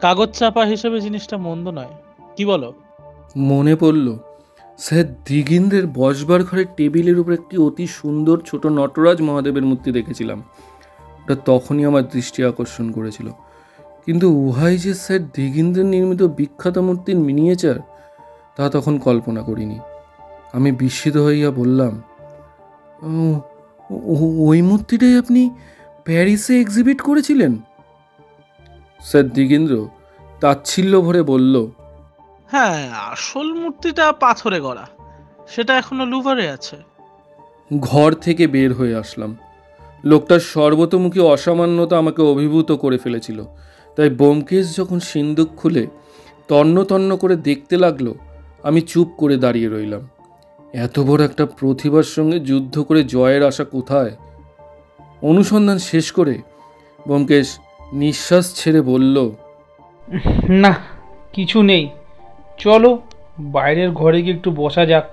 কাগজ চাপা হিসেবে জিনিসটা মন্দ নয়, কি বলো? মনে পড়ল স্যার দিগিন্দ্রের বসবার ঘরের টেবিলের উপর একটি অতি সুন্দর ছোট নটরাজ মহাদেবের মূর্তি দেখেছিলাম। ওটা তখনই আমার দৃষ্টি আকর্ষণ করেছিল, কিন্তু উহাই যে স্যার দিগিন্দ্রের নির্মিত বিখ্যাত মূর্তির মিনিয়েচার তা তখন কল্পনা করিনি। আমি বিস্মিত হইয়া বললাম, ওই মূর্তিটাই আপনি প্যারিসে এক্সিবিট করেছিলেন? স্যার দিগিন্দ্র তাচ্ছিল্য ভরে বলল, হ্যাঁ, আসল মূর্তিটা পাথরে গড়া, সেটা এখনো লুভারে আছে। ঘর থেকে বের হয়ে আসলাম। লোকটার সর্বতোমুখী অসামান্যতা আমাকে অভিভূত করে ফেলেছিল। তাই ব্যোমকেশ যখন সিন্দুক খুলে তন্ন তন্ন করে দেখতে লাগলো, আমি চুপ করে দাঁড়িয়ে রইলাম। এত বড় একটা প্রতিভার সঙ্গে যুদ্ধ করে জয়ের আশা কোথায়? অনুসন্ধান শেষ করে ব্যোমকেশ নিঃশ্বাস ছেড়ে বলল, না, কিছু নেই, চলো বাইরের ঘরে গিয়ে একটু বসা যাক।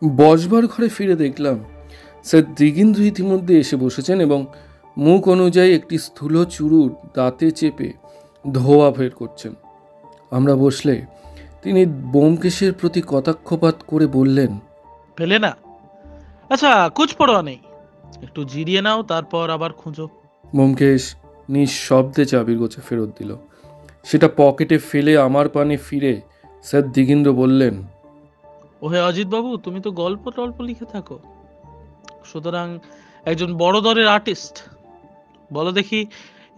বসবার ঘরে ফিরে দেখলাম স্যার দিগিন্দ্র ইতিমধ্যে এসে বসেছেন এবং মুখ অনুযায়ী একটি স্থূল চুরুট দাঁতে চেপে ধোয়া বের করছেন। আমরা বসলে তিনি ব্যোমকেশের প্রতি কটাক্ষপাত করে বললেন, পেলে না? আচ্ছা, কুছ পরোয়া নেই, একটু জিরিয়ে নাও, তারপর আবার খুঁজো। ব্যোমকেশ নিঃশব্দে চাবির গোছা ফেরত দিল। সেটা পকেটে ফেলে আমার পানে ফিরে স্যার দিগিন্দ্র বললেন, ওহে অজিত বাবু, তুমি তো গল্প টল্প লিখে থাকো, সুতরাং একজন বড় দরের আর্টিস্ট। বলো দেখি,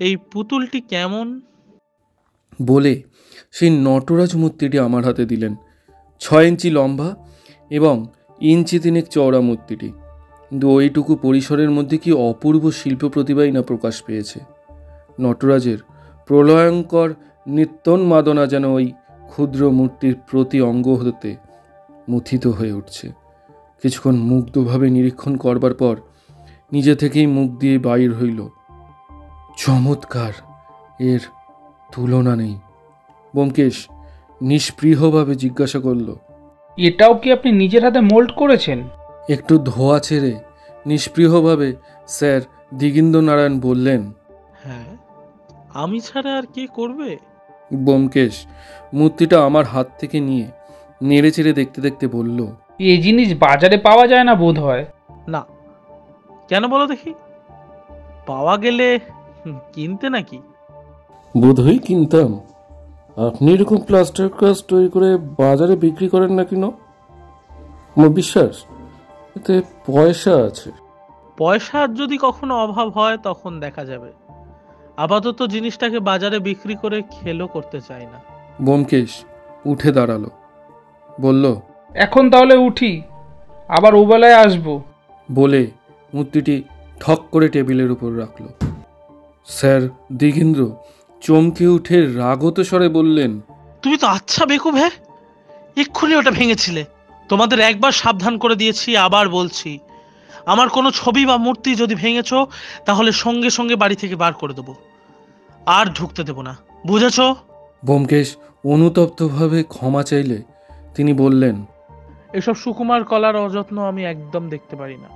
এই পুতুলটি কেমন? বলে সেই নটরাজ মূর্তিটি আমার হাতে দিলেন। 6 ইঞ্চি লম্বা এবং 3 ইঞ্চি চওড়া মূর্তিটি, কিন্তু ওইটুকু পরিসরের মধ্যে কি অপূর্ব শিল্প প্রতিভাই না প্রকাশ পেয়েছে। নটরাজের প্রলয়ঙ্কর নিত্যন্মাদনা যেন ওই ক্ষুদ্র মূর্তির প্রতি অঙ্গ হতে মুথিত হয়ে উঠছে। কিছুক্ষণ মুগ্ধভাবে নিরীক্ষণ করবার পর নিজে থেকেই মুখ দিয়ে বাইর হইল, চমৎকার, এর তুলনা নেই। ব্যোমকেশ নিষ্পৃহভাবে জিজ্ঞাসা করল, এটাও কি আপনি নিজের হাতে মোল্ড করেছেন? একটু ধোয়া ছেড়ে নিষ্পৃহভাবে স্যার দিগিন্দ্রনারায়ণ বললেন, হ্যাঁ, আমি ছাড়া আর কে করবে? ব্যোমকেশ মূর্তিটা আমার হাত থেকে নিয়ে নেড়ে চেড়ে দেখতে দেখতে বলল, এই জিনিস বাজারে পাওয়া যায় না বোধ হয়। না, কেন বলো দেখি? পাওয়া গেলে কিনতে নাকি? বোধহয় কিনতাম। আপনি এরকম প্লাস্টার কাস্ট তৈরি করে বাজারে বিক্রি করেন না কেন? আমার বিশ্বাস এতে পয়সা আছে। পয়সার যদি কখনো অভাব হয় তখন দেখা যাবে। আপাতত জিনিসটাকে বাজারে বিক্রি করে খেলো করতে চাই না। ব্যোমকেশ উঠে দাঁড়ালো, বলল, এখন তাহলে উঠি, আবার ওবেলায় আসবো। বলে মূর্তিটি ঠক করে টেবিলের উপর রাখল। স্যার দিগিন্দ্র চমকে উঠে রাগত স্বরে বললেন, তুমি তো আচ্ছা বেকুব, হ্যাঁ, এক্ষুনি ওটা ভেঙেছিলে। তোমাদের একবার সাবধান করে দিয়েছি, আবার বলছি, আমার কোনো ছবি বা মূর্তি যদি ভেঙেছ তাহলে সঙ্গে সঙ্গে বাড়ি থেকে বার করে দেবো, আর ঢুকতে দেবো না, বুঝেছো? ব্যোমকেশ অনুতপ্তভাবে ক্ষমা চাইলে তিনি বললেন, এসব সুকুমার কলার অযত্ন আমি একদম দেখতে পারি না।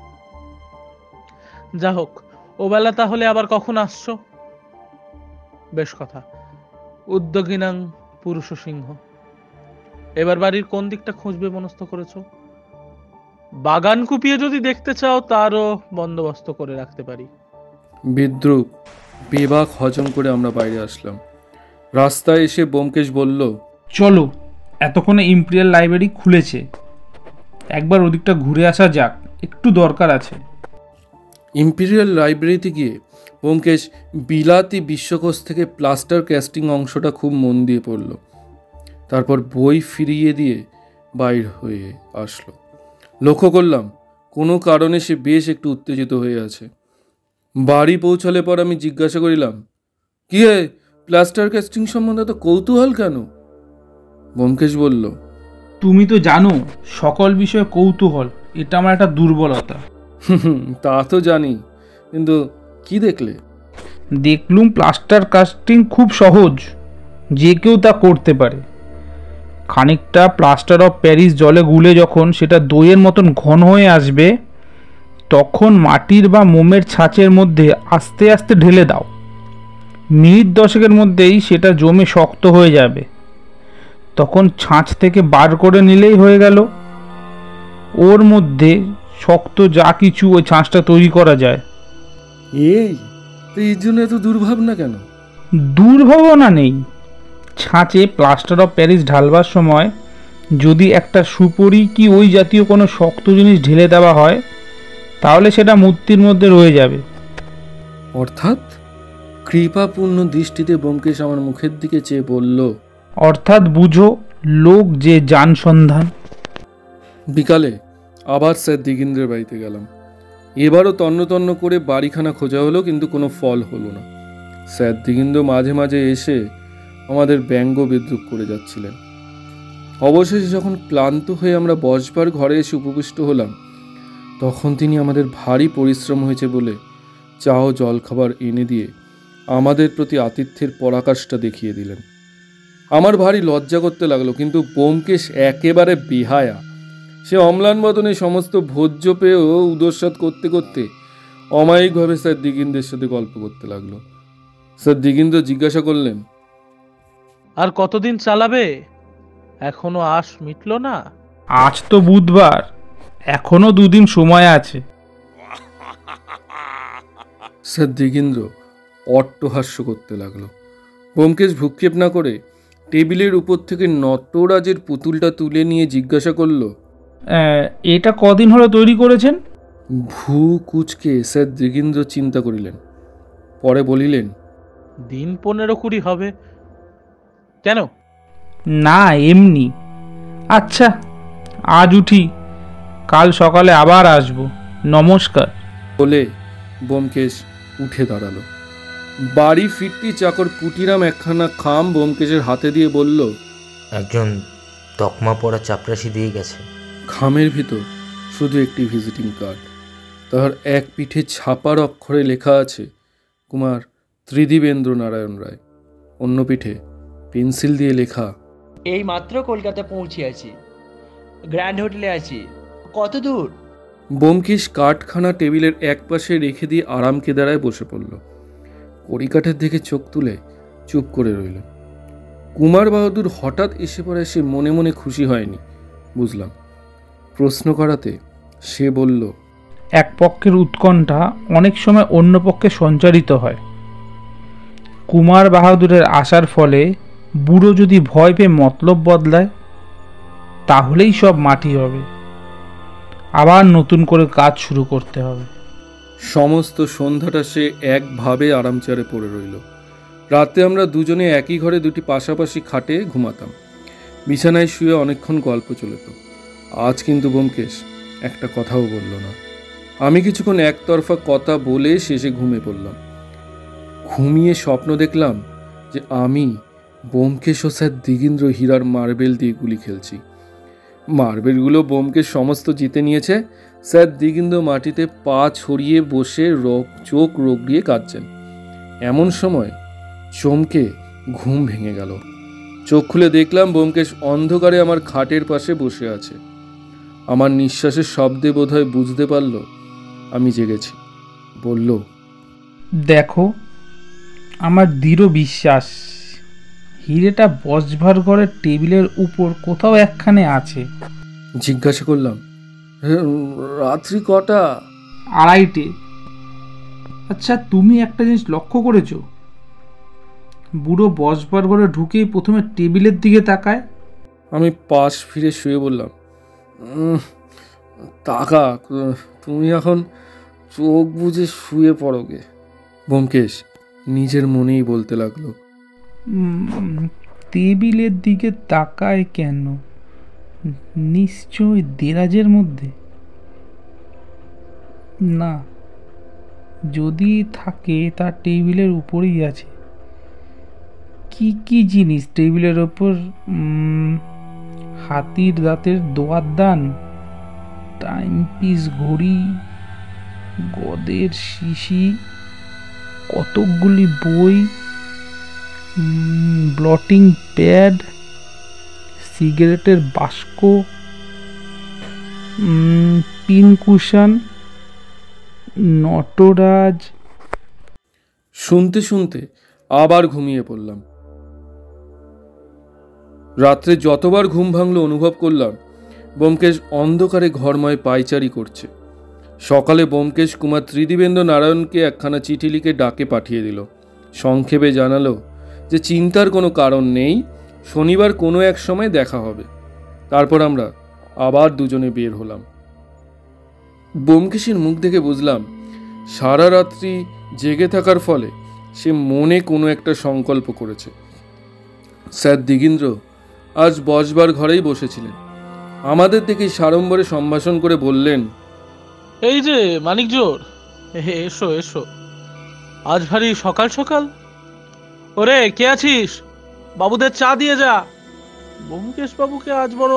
যা হোক, ওবেলা তাহলে আবার কখন আসছো? বেশ কথা, উদ্যোগিনাং পুরুষ সিংহ। এবার বাড়ির কোন দিকটা খুঁজবে মনস্থ করেছো? বাগান কুপিয়ে যদি দেখতে চাও তারও বন্দোবস্ত করে রাখতে পারি। বিদ্রুপ বেবাক হজম করে আমরা বাইরে আসলাম। রাস্তায় এসে ব্যোমকেশ বলল, চলো, এতক্ষণে ইম্পেরিয়াল লাইব্রেরি খুলেছে, একবার ওদিকটা ঘুরে আসা যাক, একটু দরকার আছে। ইম্পেরিয়াল লাইব্রেরিতে গিয়ে ব্যোমকেশ বিলাতি বিশ্বকোষ থেকে প্লাস্টার ক্যাস্টিং অংশটা খুব মন দিয়ে পড়ল। তারপর বই ফিরিয়ে দিয়ে বাইর হয়ে আসলো। লক্ষ্য করলাম কোনো কারণে সে বেশ একটু উত্তেজিত হয়ে আছে। বাড়ি পৌঁছালে পর আমি জিজ্ঞাসা করিলাম, কি হে, প্লাস্টার ক্যাস্টিং সম্বন্ধে তো কৌতূহল কেন? ব্যোমকেশ বলল, তুমি তো জানো সকল বিষয়ে কৌতূহল এটা আমার একটা দুর্বলতা। তা তো জানি, কিন্তু কি দেখলে? দেখলুম প্লাস্টার কাস্টিং খুব সহজ, যে কেউ তা করতে পারে। খানিকটা প্লাস্টার অফ প্যারিস জলে গুলে যখন সেটা দইয়ের মতন ঘন হয়ে আসবে, তখন মাটির বা মোমের ছাঁচের মধ্যে আস্তে আস্তে ঢেলে দাও। মিনিট 10 মধ্যেই সেটা জমে শক্ত হয়ে যাবে। তখন ছাঁচ থেকে বার করে নিলেই হয়ে গেল। ওর মধ্যে শক্ত যা কিছু ওই ছাঁচটা তৈরি করা যায়। এই তো এর জন্য এত দুর্ভাবনা কেন? দুর্ভাবনা নেই, ছাঁচে প্লাস্টার অফ প্যারিস ঢালবার সময় যদি একটা সুপরি কি ওই জাতীয় কোনো শক্ত জিনিস ঢেলে দেওয়া হয় তাহলে সেটা মূর্তির মধ্যে রয়ে যাবে। অর্থাৎ? কৃপাপূর্ণ দৃষ্টিতে ব্যোমকেশ আমার মুখের দিকে চেয়ে বলল, অর্থাৎ বুঝো লোক যে যান সন্ধান। বিকালে আবার স্যার দিগিন্দ্রের বাড়িতে গেলাম। এবারও তন্ন তন্ন করে বাড়িখানা খোঁজা হলো, কিন্তু কোনো ফল হলো না। স্যার দিগিন্দ্র মাঝে মাঝে এসে আমাদের ব্যঙ্গ বিদ্রুপ করে যাচ্ছিলেন। অবশেষে যখন ক্লান্ত হয়ে আমরা বসবার ঘরে এসে উপবিষ্ট হলাম, তখন তিনি আমাদের ভারী পরিশ্রম হয়েছে বলে চা ও জলখাবার এনে দিয়ে আমাদের প্রতি আতিথ্যের পরাকাষ্ঠা দেখিয়ে দিলেন। আমার ভারী লজ্জা করতে লাগলো, কিন্তু ব্যোমকেশ একেবারে বেহায়া। সে অম্লান বদনে সমস্ত ভোজ্য পেয়েও উদস্বাদ করতে করতে অমায়িকভাবে স্যার দিগিন্দ্রের সাথে গল্প করতে লাগলো। স্যার দিগিন্দ্র জিজ্ঞাসা করলেন, আর কতদিন চালাবে? এখনো আশ মিটল না? আজ তো বুধবার, এখনো 2 দিন সময় আছে। স্যার দিগিন্দ্র অট্টহাস্য করতে লাগলো। ব্যোমকেশ ভ্রুক্ষেপ না করে টেবিলের উপর থেকে নটরাজের পুতুলটা তুলে নিয়ে জিজ্ঞাসা করলো, এটা কদিন হলো তৈরি করেছেন? ভ্রু কুচকে স্যার দিগিন্দ্র চিন্তা করিলেন, পরে বলিলেন, দিন 15-20 হবে। কেন? না, এমনি। আচ্ছা, আজ উঠি, কাল সকালে আবার আসবো। নমস্কার। বলে ব্যোমকেশ উঠে দাঁড়ালো। বাড়ি ফিরতি চাকর পুটিরাম একখানা খাম ব্যোমকেশের হাতে দিয়ে বলল, একজন তকমা পরা চাপরাশি দিয়ে গেছে। খামের ভিতর শুধু একটি ভিজিটিং কার্ড। তার এক পিঠে ছাপার অক্ষরে লেখা আছে কুমার ত্রিদিবেন্দ্র নারায়ণ রায়, অন্য পিঠে পেন্সিল দিয়ে লেখা, এই মাত্র কলকাতা পৌঁছিয়াছি, গ্র্যান্ড হোটেলে আছি। কত দূর? ব্যোমকেশ কাঠখানা টেবিলের এক পাশে রেখে দিয়ে আরাম কেদারায় বসে পড়ল। কড়িকাঠের দিকে চোখ তুলে চুপ করে রইল। কুমার বাহাদুর হঠাৎ এসে পড়ে সে মনে মনে খুশি হয়নি, বুঝলাম। প্রশ্ন করাতে সে বলল, এক পক্ষের উৎকণ্ঠা অনেক সময় অন্য পক্ষে সঞ্চারিত হয়। কুমার বাহাদুরের আসার ফলে বুড়ো যদি ভয় পেয়ে মতলব বদলায় তাহলেই সব মাটি হবে, আবার নতুন করে কাজ শুরু করতে হবে। সমস্ত সন্ধ্যাটা সে একভাবে আরাম চেয়ারে পড়ে রইল। রাতে আমরা দুজনে একই ঘরে দুটি পাশাপাশি খাটে ঘুমাতাম। বিছানায় শুয়ে অনেকক্ষণ গল্প চলত। আজ কিন্তু ব্যোমকেশ একটা কথাও বলল না। আমি কিছুক্ষণ একতরফা কথা বলে শেষে ঘুমিয়ে পড়লাম। ঘুমিয়ে স্বপ্ন দেখলাম যে আমি ব্যোমকেশ ও স্যার দিগিন্দ্র হীরার মার্বেল দিয়ে গুলি খেলছি। মার্বেলগুলো ব্যোমকেশ সমস্ত জিতে নিয়েছে। স্যার দিগিন্দ্র মাটিতে পা ছড়িয়ে বসে চোখ রগড়িয়ে কাঁদছেন। এমন সময় চমকে ঘুম ভেঙে গেল। চোখ খুলে দেখলাম ব্যোমকেশ অন্ধকারে আমার খাটের পাশে বসে আছে। আমার নিঃশ্বাসের শব্দে বোধহয় বুঝতে পারল আমি জেগেছি। বলল, দেখো, আমার দৃঢ় বিশ্বাস হিরেটা বসবার ঘরের টেবিলের উপর কোথাও একখানে আছে। জিজ্ঞাসা করলাম, রাত্রি কটা? 2:30। আচ্ছা, তুমি একটা জিনিস লক্ষ্য করেছো? বুড়ো বসবার ঘরে ঢুকেই প্রথমে টেবিলের দিকে তাকায়। আমি পাশ ফিরে শুয়ে বললাম, তাকা, তুমি এখন চোখ বুজে শুয়ে পড়োগে। ব্যোমকেশ নিজের মনেই বলতে লাগলো, টেবিলের দিকে তাকায় কেন? নিশ্চয় দেরাজের মধ্যে। না, যদি থাকে তা টেবিলের উপরেই আছে। কি কি জিনিস টেবিলের ওপর? হাতির দাঁতের দোয়ার দান, টাইম পিস ঘড়ি, গদের শিশি, কতকগুলি বই, ব্লটিং প্যাড, সিগারেটের বাস্ক, পিনকুশন, নটরাজ। শুনতে শুনতে আবার ঘুমিয়ে পড়লাম। রাত্রে যতবার ঘুম ভাঙলো অনুভব করলাম ব্যোমকেশ অন্ধকারে ঘরময় পায়চারি করছে। সকালে ব্যোমকেশ কুমার ত্রিদিবেন্দ্র নারায়ণকে একখানা চিঠি লিখে ডাকে পাঠিয়ে দিল। সংক্ষেপে জানালো যে চিন্তার কোনো কারণ নেই, শনিবার কোনো এক সময় দেখা হবে। তারপর আমরা আবার দুজনে বের হলাম। ব্যোমকেশের মুখ দেখে বুঝলাম সারা রাত্রি জেগে থাকার ফলে সে মনে কোনো একটা সংকল্প করেছে। স্যার দিগিন্দ্র আজ বসবার ঘরেই বসেছিলেন। আমাদের দেখে সাড়ম্বরে সম্ভাষণ করে বললেন, এই যে মানিক জোর, এসো এসো, আজ ভারী সকাল সকাল। ওরে কে আছিস, বাবুদের চা দিয়ে যা। ব্যোমকেশ বাবুকে আজ বড়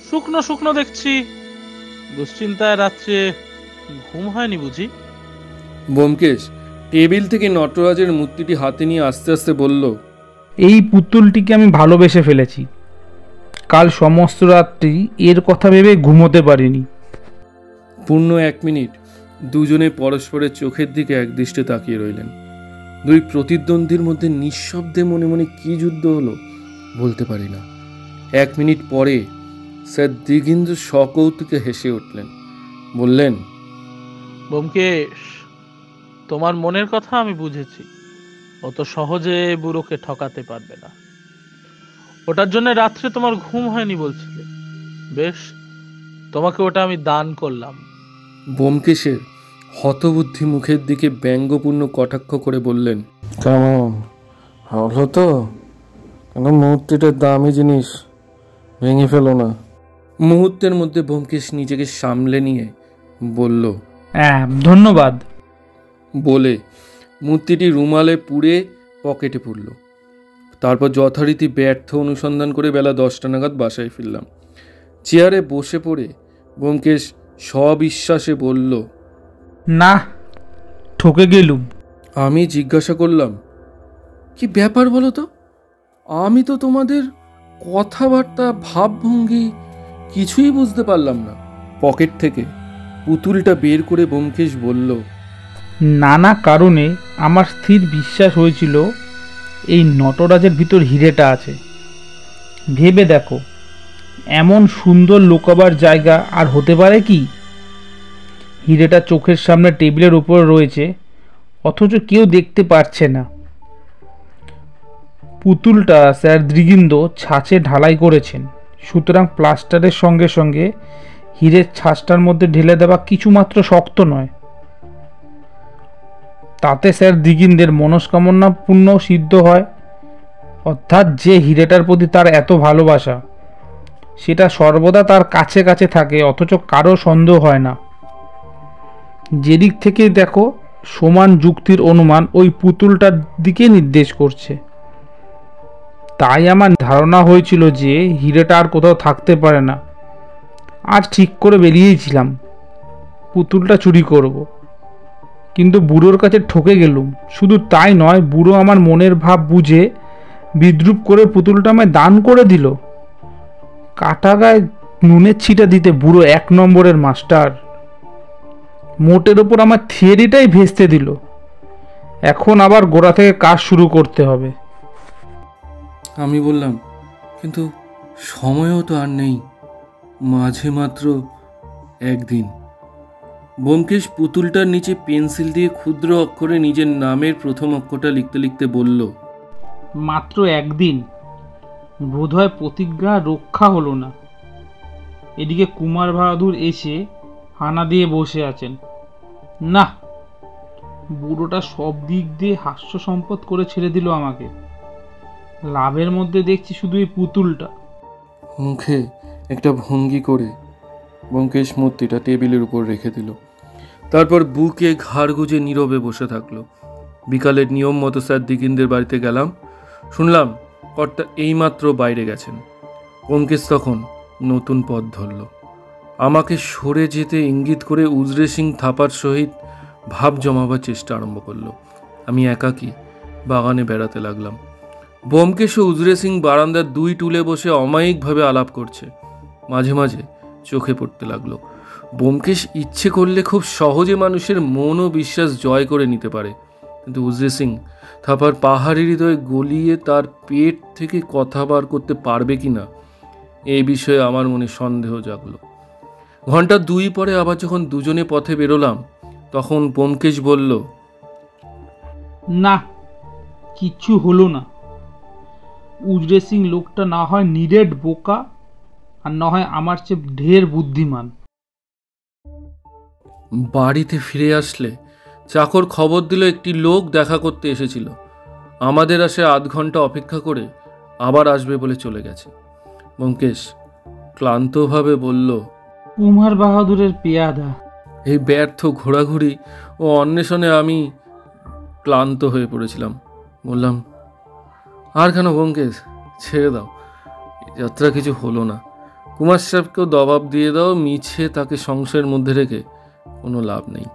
শুকনো শুকনো দেখছি। দুশ্চিন্তায় রাত্রে ঘুম হয়নি বুঝি? ব্যোমকেশ টেবিল থেকে নটরাজের মূর্তিটি হাতে নিয়ে আস্তে আস্তে বলল, এই পুতুলটিকে আমি ভালোবেসে ফেলেছি। কাল সমস্ত রাত্রি এর কথা ভেবে ঘুমোতে পারিনি। পূর্ণ 1 মিনিট দুজনে পরস্পরের চোখের দিকে একদৃষ্টে তাকিয়ে রইলেন। দুই প্রতিদ্বন্দ্বীর মধ্যে নিঃশব্দে মনে মনে কি যুদ্ধ হলো বলতে পারি না। 1 মিনিট পরে স্যার দিগিন্দ্র সকৌতুকে হেসে উঠলেন, বললেন, ব্যোমকেশ, তোমার মনের কথা আমি বুঝেছি। অত সহজে বুড়োকে ঠকাতে পারবে না। ওটার জন্য রাত্রে তোমার ঘুম হয়নি বলছিলে। বেশ, তোমাকে ওটা আমি দান করলাম। ব্যোমকেশের হতবুদ্ধি মুখের দিকে ব্যঙ্গপূর্ণ কটাক্ষ করে বললেন, কেমন হলো তো? কেন মূর্তিটার দামি জিনিস, ভেঙে ফেলো না। মুহূর্তের মধ্যে ব্যোমকেশ নিজেকে সামলে নিয়ে বলল, হ্যাঁ, ধন্যবাদ। বলে মূর্তিটি রুমালে পুড়ে পকেটে পুরল। তারপর যথারীতি ব্যর্থ অনুসন্ধান করে বেলা 10টা নাগাদ বাসায় ফিরলাম। চেয়ারে বসে পড়ে ব্যোমকেশ সবিশ্বাসে বলল, না, ঠকে গেলুম। আমি জিজ্ঞাসা করলাম, কি ব্যাপার বলো তো? আমি তো তোমাদের কথাবার্তা ভাবভঙ্গি কিছুই বুঝতে পারলাম না। পকেট থেকে পুতুলটা বের করে ব্যোমকেশ বলল, নানা কারণে আমার স্থির বিশ্বাস হয়েছিল এই নটরাজের ভিতর হিরেটা আছে। ভেবে দেখো, এমন সুন্দর লুকাবার জায়গা আর হতে পারে কি? হিরেটা চোখের সামনে টেবিলের উপর রয়েছে, অথচ কেউ দেখতে পারছে না। পুতুলটা স্যার দিগিন্দ্র ছাঁচে ঢালাই করেছেন, সুতরাং প্লাস্টারের সঙ্গে সঙ্গে হীরের ছাঁচটার মধ্যে ঢেলে দেওয়া কিছুমাত্র শক্ত নয়। তাতে স্যার দিগিন্দ্রের মনস্কামনা পূর্ণ সিদ্ধ হয়। অর্থাৎ যে হিরেটার প্রতি তার এত ভালোবাসা, সেটা সর্বদা তার কাছে কাছে থাকে, অথচ কারো সন্দেহ হয় না। যেদিক থেকে দেখো, সমান যুক্তির অনুমান ওই পুতুলটার দিকে নির্দেশ করছে। তাই আমার ধারণা হয়েছিল যে হিরেটা আর কোথাও থাকতে পারে না। আজ ঠিক করে বেরিয়েছিলাম পুতুলটা চুরি করব, কিন্তু বুড়োর কাছে ঠকে গেলুম। শুধু তাই নয়, বুড়ো আমার মনের ভাব বুঝে বিদ্রুপ করে পুতুলটা আমায় দান করে দিল। কাটা গায়ে নুনের ছিটা দিতে বুড়ো 1 নম্বরের মাস্টার। মোটের ওপর আমার থিওরিটাই ভেস্তে দিল। এখন আবার গোড়া থেকে কাজ শুরু করতে হবে। আমি বললাম, কিন্তু সময়ও তো আর নেই, মাঝে মাত্র 1 দিন। ব্যোমকেশ পুতুলটার নিচে পেন্সিল দিয়ে ক্ষুদ্র অক্ষরে নিজের নামের প্রথম অক্ষরটা লিখতে লিখতে বলল, মাত্র 1 দিন, বোধহয় প্রতিজ্ঞা রক্ষা হলো না। এদিকে কুমার বাহাদুর এসে হানা দিয়ে বসে আছেন। না, বুড়োটা সব দিক দিয়ে হাস্য সম্পদ করে ছেড়ে দিল আমাকে। লাভের মধ্যে দেখছি শুধু এই পুতুলটা। মুখে একটা ভঙ্গি করে ব্যোমকেশ মূর্তিটা টেবিলের উপর রেখে দিল। তারপর বুকে ঘাড় গুজে নীরবে বসে থাকলো। বিকালের নিয়ম মতো স্যার দিগিন্দ্রের বাড়িতে গেলাম। শুনলাম কর্তা এইমাত্র বাইরে গেছেন। ব্যোমকেশ তখন নতুন পথ ধরল। আমাকে সরে যেতে ইঙ্গিত করে উজরে সিং থাপার সহিত ভাব জমাবার চেষ্টা আরম্ভ করলো। আমি একাকী বাগানে বেড়াতে লাগলাম। ব্যোমকেশ ও উজরে সিং বারান্দার 2 টুলে বসে অমায়িকভাবে আলাপ করছে। মাঝে মাঝে চোখে পড়তে লাগলো। ব্যোমকেশ ইচ্ছে করলে খুব সহজে মানুষের মন ও বিশ্বাস জয় করে নিতে পারে, কিন্তু উজরে সিং থাপার পাহাড়ি হৃদয় গলিয়ে তার পেট থেকে কথা বার করতে পারবে কিনা এই বিষয়ে আমার মনে সন্দেহ জাগলো। ঘন্টা 2 পরে আবার যখন দুজনে পথে বেরোলাম, তখন ব্যোমকেশ বলল, না, কিচ্ছু হলো না। উজরে সিং লোকটা না হয় নিরেট বোকা, আর না হয় আমার চেয়ে ঢের বুদ্ধিমান। বাড়িতে ফিরে আসলে চাকর খবর দিল একটি লোক দেখা করতে এসেছিল। আমাদের আসে আধ ঘন্টা অপেক্ষা করে আবার আসবে বলে চলে গেছে। ব্যোমকেশ ক্লান্তভাবে বলল, কুমার বাহাদুরের পেয়াদা। এই ব্যর্থ ঘোরাঘুরি ও অন্বেষণে আমি ক্লান্ত হয়ে পড়েছিলাম। বললাম, আর কেন ব্যোমকেশ, ছেড়ে দাও, যাত্রা কিছু হলো না। কুমার সাহেবকেও দবাব দিয়ে দাও, মিছে তাকে সংশয়ের মধ্যে রেখে কোনো লাভ নেই।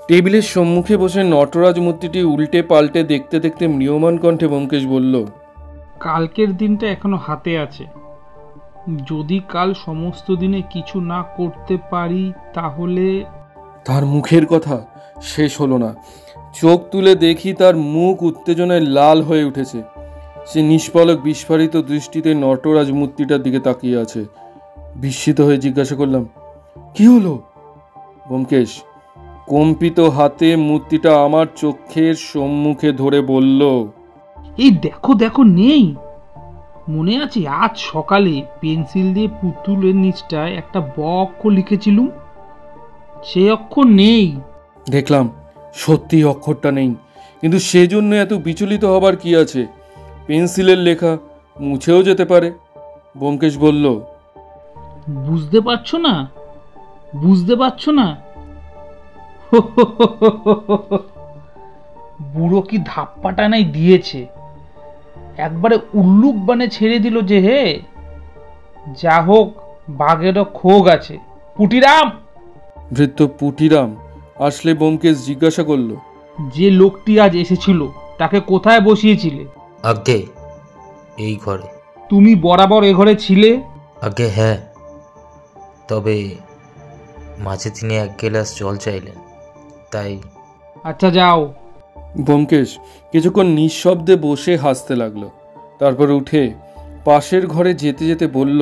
টেবিলের সম্মুখে বসে নটরাজ মূর্তিটি উল্টে পাল্টে দেখতে দেখতে ম্রিয়মাণ কণ্ঠে ব্যোমকেশ বলল, কালকের দিনটা এখনো হাতে আছে। যদি কাল সমস্ত দিনে কিছু না করতে পারি তাহলে। তার মুখের কথা শেষ হলো না। চোখ তুলে দেখি তার মুখ উত্তেজনায় লাল হয়ে উঠেছে। সে নিষ্পলক বিস্ফারিত দৃষ্টিতে নটরাজ মূর্তিটার দিকে তাকিয়ে আছে। বিস্মিত হয়ে জিজ্ঞাসা করলাম, কি হলো? ব্যোমকেশ কম্পিত হাতে মূর্তিটা আমার চোখের সম্মুখে ধরে বলল, এই দেখো দেখো, নেই। মনে আছে আজ সকালে পেন্সিল দিয়ে পুতুলের নিচটায় একটা ব অক্ষর লিখেছিলুম, সেই অক্ষর নেই। দেখলাম সত্যি অক্ষরটা নেই, কিন্তু সেজন্য এত বিচলিত হবার কি আছে? পেন্সিলের লেখা মুছেও যেতে পারে। ব্যোমকেশ বলল, বুঝতে পারছো না? বুঝতে পারছো না? বুড়ো কি ধাপ্পাটা নাই দিয়েছে, একবারে উল্লুক বানে ছেড়ে দিল যে, হে যা হোক বাঘেরও খোগ আছে। পুটিরাম! ভৃত্য পুটিরাম আসলে ব্যোমকেশ জিজ্ঞাসা করল, যে লোকটি আজ এসেছিল তাকে কোথায় বসিয়েছিলে? আগে এই ঘরে। তুমি বরাবর এ ঘরে ছিলে? আগে হ্যাঁ, তবে মাঝে তিনি 1 গ্লাস জল চাইলেন, তাই। আচ্ছা যাও। ব্যোমকেশ কিছুক্ষণ নিঃশব্দে বসে হাসতে লাগলো। তারপর উঠে পাশের ঘরে যেতে যেতে বলল,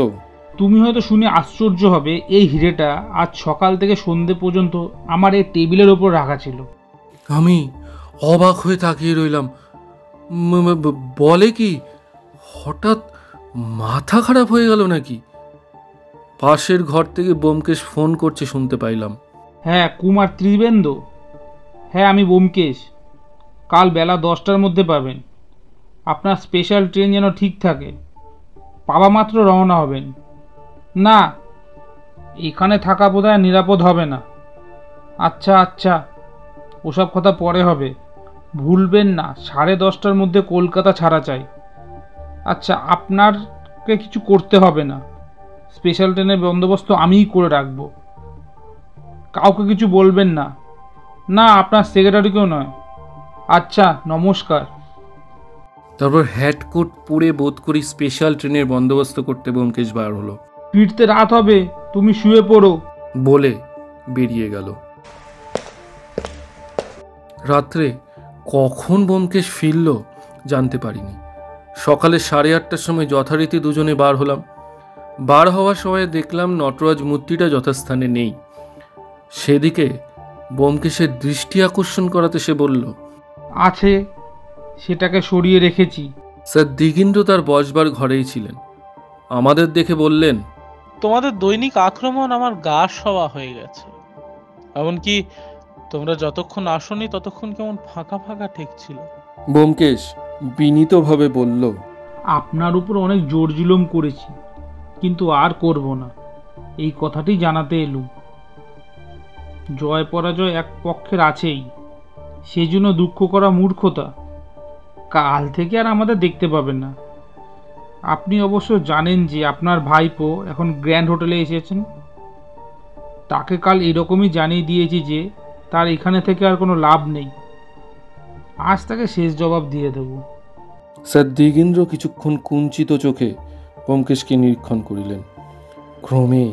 তুমি হয়তো শুনে আশ্চর্য হবে, এই হিরেটা আজ সকাল থেকে সন্ধে পর্যন্ত আমার এই টেবিলের ওপর রাখা ছিল। আমি অবাক হয়ে তাকিয়ে রইলাম। বলে কি, হঠাৎ মাথা খারাপ হয়ে গেল নাকি? পাশের ঘর থেকে ব্যোমকেশ ফোন করছে শুনতে পাইলাম। হ্যাঁ, কুমার ত্রিবেন্দ্র। হ্যাঁ, আমি ব্যোমকেশ। কাল বেলা 10টার মধ্যে পাবেন। আপনার স্পেশাল ট্রেন যেন ঠিক থাকে। পাওয়া মাত্র রওনা হবেন। না, এখানে থাকা বোধহয় নিরাপদ হবে না। আচ্ছা আচ্ছা, ওসব কথা পরে হবে। ভুলবেন না 10:30টার মধ্যে কলকাতা ছাড়া চাই। আচ্ছা, আপনাকে কিছু করতে হবে না। স্পেশাল ট্রেনের বন্দোবস্ত আমিই করে রাখবো। কাউকে কিছু বলবেন না। না, আপনার সেক্রেটারিকেও নয়। আচ্ছা, নমস্কার। তারপর হ্যাট কোট পরে বোধ করি স্পেশাল ট্রেনের বন্দোবস্ত করতে ব্যোমকেশ বার হলো। ফিরতে রাত হবে, তুমি শুয়ে পড়ো বলে বেরিয়ে গেল। রাত্রে কখন ব্যোমকেশ ফিরল জানতে পারিনি। সকালে 8:30টার সময় যথারীতি দুজনে বার হলাম। বার হওয়ার সময় দেখলাম নটরাজ মূর্তিটা যথাস্থানে নেই। সেদিকে ব্যোমকেশের দৃষ্টি আকর্ষণ করাতে সে বলল, আছে, সেটাকে সরিয়ে রেখেছি। স্যার দিগিন্দ্র তার বসবার ঘরেই ছিলেন। আমাদের দেখে বললেন, তোমাদের দৈনিক আক্রমণ আমার গা সওয়া হয়ে গেছে। এমনকি তোমরা যতক্ষণ আসনি ততক্ষণ কেমন ফাঁকা ফাঁকা ঠেকছিল। ব্যোমকেশ বিনীতভাবে বলল, আপনার উপর অনেক জোর জুলুম করেছি, কিন্তু আর করব না, এই কথাটি জানাতে এলুম। জয় পরাজয় এক পক্ষের আছেই, সেই জন্য দুঃখ করা মূর্খতা। কাল থেকে আর আমাদের দেখতে পাবেন না। আপনি অবশ্য জানেন যে আপনার ভাইপো এখন গ্র্যান্ড হোটেলে এসেছেন। তাকে কাল এরকমই জানিয়ে দিয়েছি যে তার এখানে থেকে আর কোনো লাভ নেই। আজ তাকে শেষ জবাব দিয়ে দেব। স্যার দিগিন্দ্র কিছুক্ষণ কুঞ্চিত চোখে ব্যোমকেশকে নিরীক্ষণ করিলেন। ক্রমে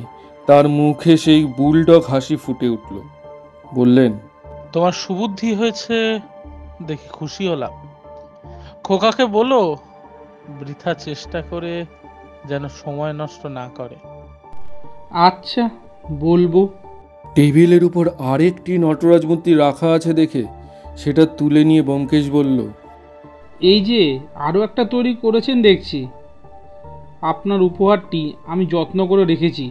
তার মুখে সেই বুলডগ হাসি ফুটে উঠল। বললেন, তোমার সুবুদ্ধি হয়েছে দেখে খুশি হলাম। খোকাকে বলো বৃথা চেষ্টা করে যেন সময় নষ্ট না করে। আচ্ছা, বলবো। টেবিলের উপর আরেকটি নটরাজ মূর্তি রাখা আছে দেখে সেটা তুলে নিয়ে ব্যোমকেশ বলল, এই যে আরও একটা তৈরি করেছেন দেখছি। আপনার উপহারটি আমি যত্ন করে রেখেছি,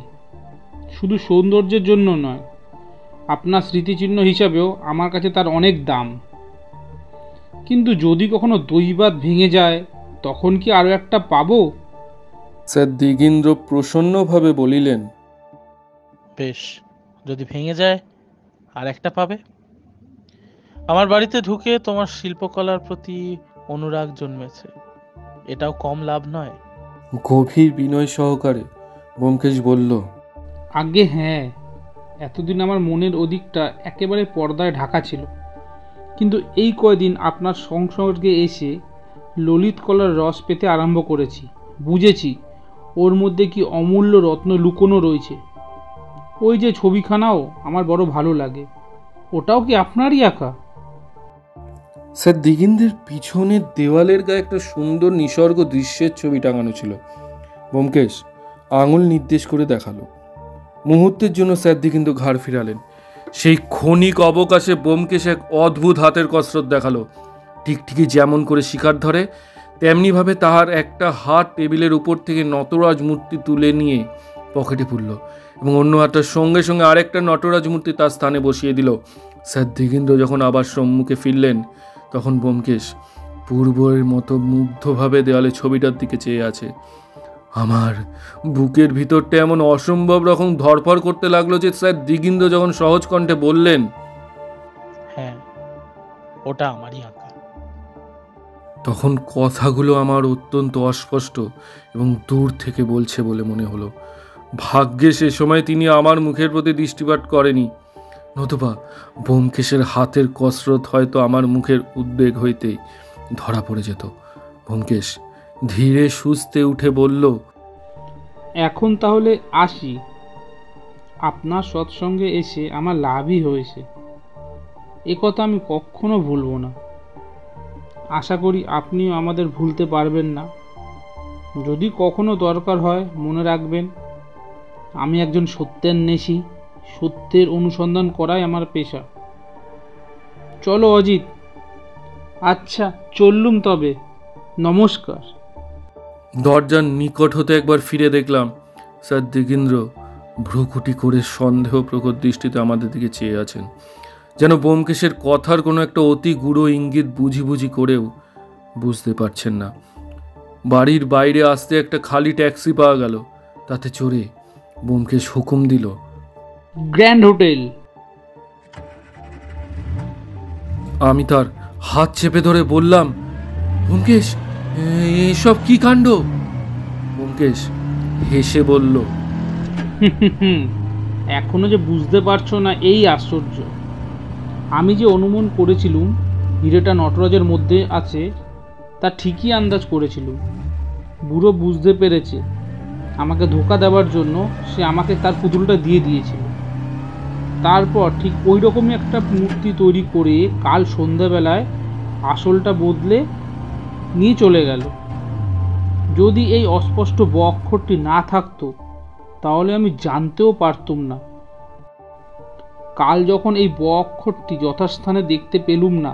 শুধু সৌন্দর্যের জন্য নয়, আপনার স্মৃতিচিহ্ন হিসাবেও আমার কাছে তার অনেক দাম। কিন্তু যদি কখনো দৈবাত ভেঙে যায় তখন কি আরও একটা পাবো? স্যার দিগেন্দ্র প্রসন্নভাবে বলিলেন, বেশ, যদি ভেঙে যায় আর একটা পাবে। আমার বাড়িতে ঢুকে তোমার শিল্পকলার প্রতি অনুরাগ জন্মেছে, এটাও কম লাভ নয়। গভীর বিনয় সহকারে ব্যোমকেশ বলল, আগে হ্যাঁ, এতদিন আমার মনের ওদিকটা একেবারে পর্দায় ঢাকা ছিল, কিন্তু এই কয়দিন আপনার সংসর্গে এসে ললিত কলার রস পেতে আরম্ভ করেছি। বুঝেছি ওর মধ্যে কি অমূল্য রত্ন লুকোনো রয়েছে। ওই যে ছবিখানাও আমার বড় ভালো লাগে। ওটাও কি আপনারই আঁকা? স্যার দিগেন্দ্রের পিছনের দেওয়ালের গায়ে একটা সুন্দর নিসর্গ দৃশ্যের ছবি টাঙানো ছিল। ব্যোমকেশ আঙুল নির্দেশ করে দেখালো। মুহূর্তের জন্য স্যার দিগেন্দ্র ঘাড় ফিরালেন। সেই ক্ষণিক অবকাশে ব্যোমকেশ এক অদ্ভুত হাতের কসরত দেখালো। টিকটিকি যেমন করে শিকার ধরে তেমনিভাবে তাহার একটা হাত টেবিলের উপর থেকে নটরাজ মূর্তি তুলে নিয়ে পকেটে পুরল এবং অন্য হাতটার সঙ্গে সঙ্গে আরেকটা নটরাজ মূর্তি তার স্থানে বসিয়ে দিল। স্যার দিগেন্দ্র যখন আবার সম্মুখে ফিরলেন তখন ব্যোমকেশ পূর্বের মতো মুগ্ধভাবে দেওয়ালে ছবিটার দিকে চেয়ে আছে। আমার বুকের ভিতরটা এমন অসম্ভব রকম ধরফর করতে লাগলো যে স্যার দিগেন্দ্র যখন সহজ কণ্ঠে বললেন, হ্যাঁ, ওটা আমারই আঁকা। তখন কথাগুলো আমার অত্যন্ত অস্পষ্ট এবং দূর থেকে বলছে বলে মনে হলো। ভাগ্যে সে সময় তিনি আমার মুখের প্রতি দৃষ্টিপাত করেনি, নতুবা ব্যোমকেশের হাতের কসরত হয়তো আমার মুখের উদ্বেগ হইতেই ধরা পড়ে যেত। ব্যোমকেশ ধীরে সুস্থে উঠে বলল, এখন তাহলে আসি। আপনার সৎসঙ্গে এসে আমার লাভই হয়েছে, এ কথা আমি কখনো ভুলবো না। আশা করি আপনিও আমাদের ভুলতে পারবেন না। যদি কখনো দরকার হয় মনে রাখবেন, আমি একজন সত্যান্বেষী, সত্যের অনুসন্ধান করাই আমার পেশা। চলো অজিত। আচ্ছা, চললুম তবে, নমস্কার। দরজার নিকট হতে একবার ফিরে দেখলাম স্যার দিগেন্দ্র ভ্রুকুটি করে সন্দেহ প্রখর দৃষ্টিতে আমাদের দিকে চেয়ে আছেন, যেন ব্যোমকেশের কথার কোনো একটা অতি গূঢ় ইঙ্গিত বুঝি বুঝি করেও বুঝতে পারছেন না। বাড়ির বাইরে আসতে একটা খালি ট্যাক্সি পাওয়া গেল, তাতে চড়ে ব্যোমকেশ হুকুম দিল, গ্র্যান্ড হোটেল। আমি তার হাত চেপে ধরে বললাম, ব্যোমকেশ, এসব কি কাণ্ড? ব্যোমকেশ হেসে বলল, এখনো যে বুঝতে পারছো না এই আশ্চর্য। আমি যে অনুমান করেছিলুম হিরেটা নটরাজের মধ্যে আছে তা ঠিকই আন্দাজ করেছিলুম। বুড়ো বুঝতে পেরেছে আমাকে ধোকা দেওয়ার জন্য সে আমাকে তার পুতুলটা দিয়ে দিয়েছিল। তারপর ঠিক ওই রকমই একটা মূর্তি তৈরি করে কাল সন্ধ্যাবেলায় আসলটা বদলে নিয়ে চলে গেল। যদি এই অস্পষ্ট ব অক্ষরটি না থাকতো তাহলে আমি জানতেও পারতুম না। কাল যখন এই ব অক্ষরটি যথাস্থানে দেখতে পেলুম না,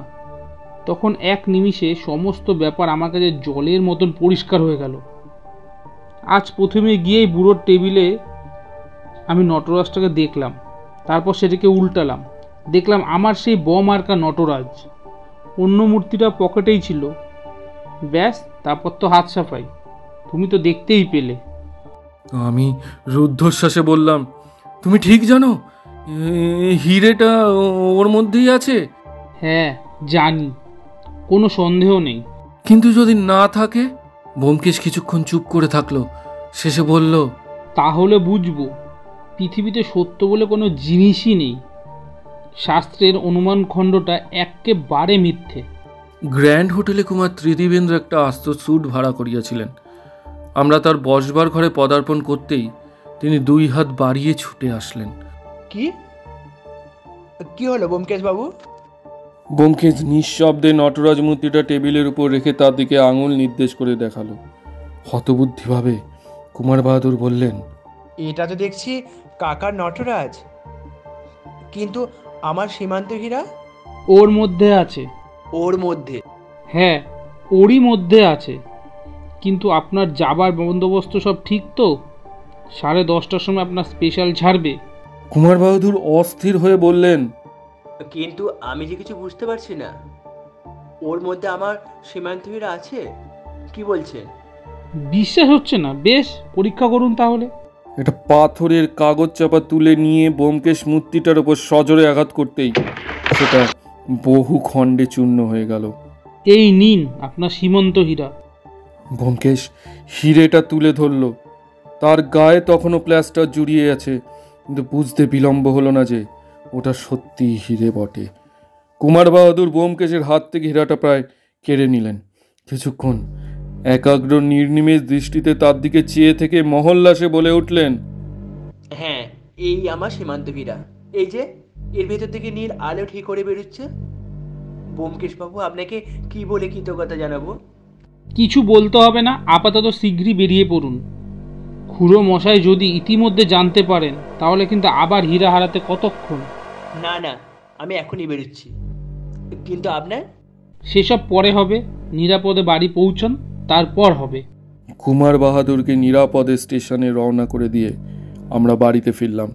তখন এক নিমিষে সমস্ত ব্যাপার আমার কাছে জলের মতন পরিষ্কার হয়ে গেল। আজ প্রথমে গিয়েই বুড়োর টেবিলে আমি নটরাজটাকে দেখলাম, তারপর সেটাকে উল্টালাম, দেখলাম আমার সেই ব মার্কা নটরাজ। অন্য মূর্তিটা পকেটেই ছিল। ব্যাস, তারপর তো হাত সাফাই। তুমি তো দেখতেই পেলে। আমি রুদ্ধশ্বাসে বললাম, তুমি ঠিক জানো হিরেটা ওর মধ্যেই আছে? হ্যাঁ জানি, কোনো সন্দেহ নেই। কিন্তু যদি না থাকে? ব্যোমকেশ কিছুক্ষণ চুপ করে থাকলো, শেষে বলল, তাহলে বুঝবো পৃথিবীতে সত্য বলে কোনো জিনিসই নেই। শাস্ত্রের অনুমান খণ্ডটা একেবারে মিথ্যে। গ্র্যান্ড হোটেলে কুমার ত্রিদিবেন্দ্র একটা আস্ত স্যুট ভাড়া করিয়াছিলেন। আমরা তার বসবার ঘরে পদার্পণ করতেই তিনি দুই হাত বাড়িয়ে ছুটে আসলেন। কি হলো ব্যোমকেশ বাবু? ব্যোমকেশ নিঃশব্দে নটরাজ মূর্তিটা টেবিলের উপর রেখে তার দিকে আঙুল নির্দেশ করে দেখালো। হতবুদ্ধিভাবে কুমার বাহাদুর বললেন, এটা তো দেখছি কাকার নটরাজ, কিন্তু আমার সীমান্ত হীরা? ওর মধ্যে আছে। ওর মধ্যে? হ্যাঁ, ওরই মধ্যে আছে। কিন্তু আপনার যাবার বন্দোবস্ত সব ঠিক তো? 10:30টার সময় আপনার স্পেশাল ছাড়বে। কুমার বাহাদুর অস্থির হয়ে বললেন, কিন্তু আমি যে কিছু বুঝতে পারছি না। ওর মধ্যে আমার সীমান্ত হীরা আছে? কি বলছেন? বিশ্বাস হচ্ছে না? বেশ, পরীক্ষা করুন তাহলে। একটা পাথরের কাগজ চাপা তুলে নিয়ে ব্যোমকেশ মূর্তিটার ওপর সজোরে আঘাত করতেই সেটা বহু খণ্ডে চূর্ণ হয়ে গেল। এই নিন আপনার সীমন্ত হীরা। ব্যোমকেশ হিরেটা তুলে ধরল। তার গায়ে তখনও প্লাস্টার জুড়িয়ে আছে, কিন্তু বুঝতে বিলম্ব হলো না যে ওটা সত্যি হিরে বটে। কুমার বাহাদুর ব্যোমকেশের হাত থেকে হীরাটা প্রায় কেড়ে নিলেন। কিছুক্ষণ একাগ্র নির্নিমেষ দৃষ্টিতে তার দিকে চেয়ে থেকে মহল্লাসে বলে উঠলেন, হ্যাঁ, এই আমার সীমান্ত হীরা। এই যে এর ভেতর থেকে নীল আলো ঠিক করে বেরোচ্ছে। ব্যোমকেশ বাবু, আপনাকে কি বলে কৃতজ্ঞতা জানাবো? কিছু বলতে হবে না, আপাতত শীঘ্রই বেরিয়ে পড়ুন। খুড়ো মশাই যদি ইতিমধ্যে জানতে পারেন তাহলে কিন্তু আবার হীরা হারাতে কতক্ষণ। না না, আমি এখনই বেরোচ্ছি। কিন্তু আপনার? সেসব পরে হবে। নিরাপদে বাড়ি পৌঁছন, তারপর হবে। কুমার বাহাদুরকে নিরাপদে স্টেশনে রওনা করে দিয়ে আমরা বাড়িতে ফিরলাম।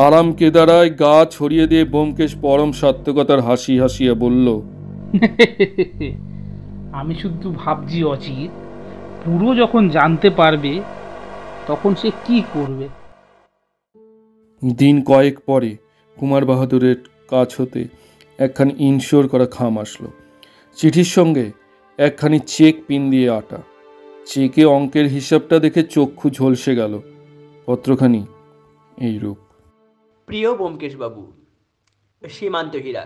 আরাম কেদারায় গা ছড়িয়ে দিয়ে ব্যোমকেশ পরম সাত্ত্বিকতার হাসি হাসিয়া বলল, আমি শুধু ভাবছি অচিত, পুরো যখন জানতে পারবে তখন সে কি করবে। দিন কয়েক পরে কুমার বাহাদুরের কাছ হতে একখানি ইনশিওর করা খাম আসলো। চিঠির সঙ্গে একখানি চেক পিন দিয়ে আটা। চেকে অঙ্কের হিসাবটা দেখে চক্ষু ঝলসে গেল। পত্রখানি এইরূপ: প্রিয় ব্যোমকেশ বাবু, সীমান্ত হীরা,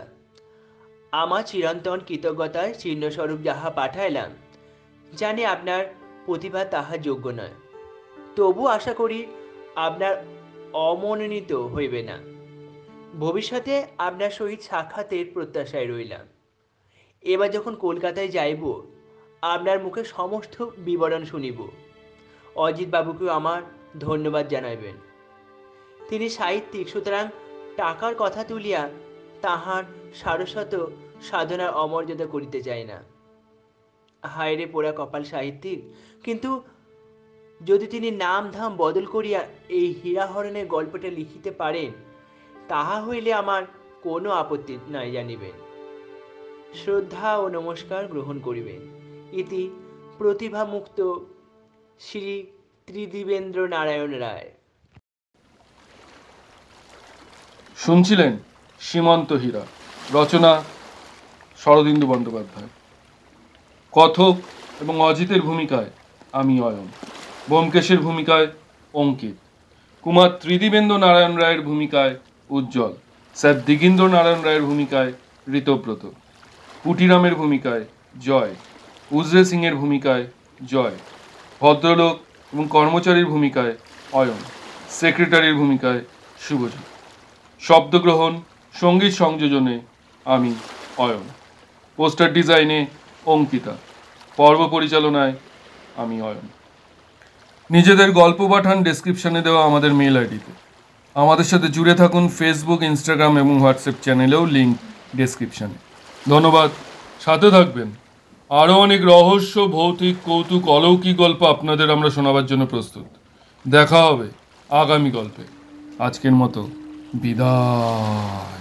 আমার চিরন্তন কৃতজ্ঞতার চিহ্নস্বরূপ যাহা পাঠাইলাম, জানি আপনার প্রতিভা তাহা যোগ্য নয়। তবু আশা করি আপনার অমনোনীত হইবে না। ভবিষ্যতে আপনার সহিত সাক্ষাতের প্রত্যাশায় রইলাম। এবার যখন কলকাতায় যাইব, আপনার মুখে সমস্ত বিবরণ শুনিব। অজিত বাবুকেও আমার ধন্যবাদ জানাইবেন। তিনি সাহিত্যিক, সুতরাং টাকার কথা তুলিয়া তাহার সারস্বত সাধনার অমর্যাদা করিতে চাই না। হায় রে পোড়া কপাল সাহিত্যিক! কিন্তু যদি তিনি নাম ধাম বদল করিয়া এই হীরাহরণের গল্পটা লিখিতে পারেন, তাহা হইলে আমার কোনো আপত্তি নাই জানিবেন। শ্রদ্ধা ও নমস্কার গ্রহণ করিবেন। ইতি প্রতিভামুক্ত শ্রী ত্রিদিবেন্দ্র নারায়ণ রায়। শুনছিলেন সীমান্ত হীরা, রচনা শরদিন্দু বন্দ্যোপাধ্যায়। কথক এবং অজিতের ভূমিকায় আমি অয়ন, ব্যোমকেশের ভূমিকায় অঙ্কিত, কুমার ত্রিদিবেন্দ্র নারায়ণ রায়ের ভূমিকায় উজ্জ্বল, স্যার দিগীন্দ্র নারায়ণ রায়ের ভূমিকায় ঋতব্রত, কুটিরামের ভূমিকায় জয়, উজরে সিংয়ের ভূমিকায় জয়, ভদ্রলোক এবং কর্মচারীর ভূমিকায় অয়ন, সেক্রেটারির ভূমিকায় শুভজিৎ। শব্দগ্রহণ, সঙ্গীত সংযোজনে আমি অয়ন, পোস্টার ডিজাইনে অঙ্কিতা, পর্ব পরিচালনায় আমি অয়ন। নিজেদের গল্প পাঠান ডেসক্রিপশনে দেওয়া আমাদের মেল আইডিতে। আমাদের সাথে জুড়ে থাকুন ফেসবুক, ইনস্টাগ্রাম এবং হোয়াটসঅ্যাপ চ্যানেলেও, লিঙ্ক ডেসক্রিপশনে। ধন্যবাদ, সাথে থাকবেন। আরও অনেক রহস্য, ভৌতিক, কৌতুক, অলৌকিক গল্প আপনাদের আমরা শোনাবার জন্য প্রস্তুত। দেখা হবে আগামী গল্পে। আজকের মতো বিদায়।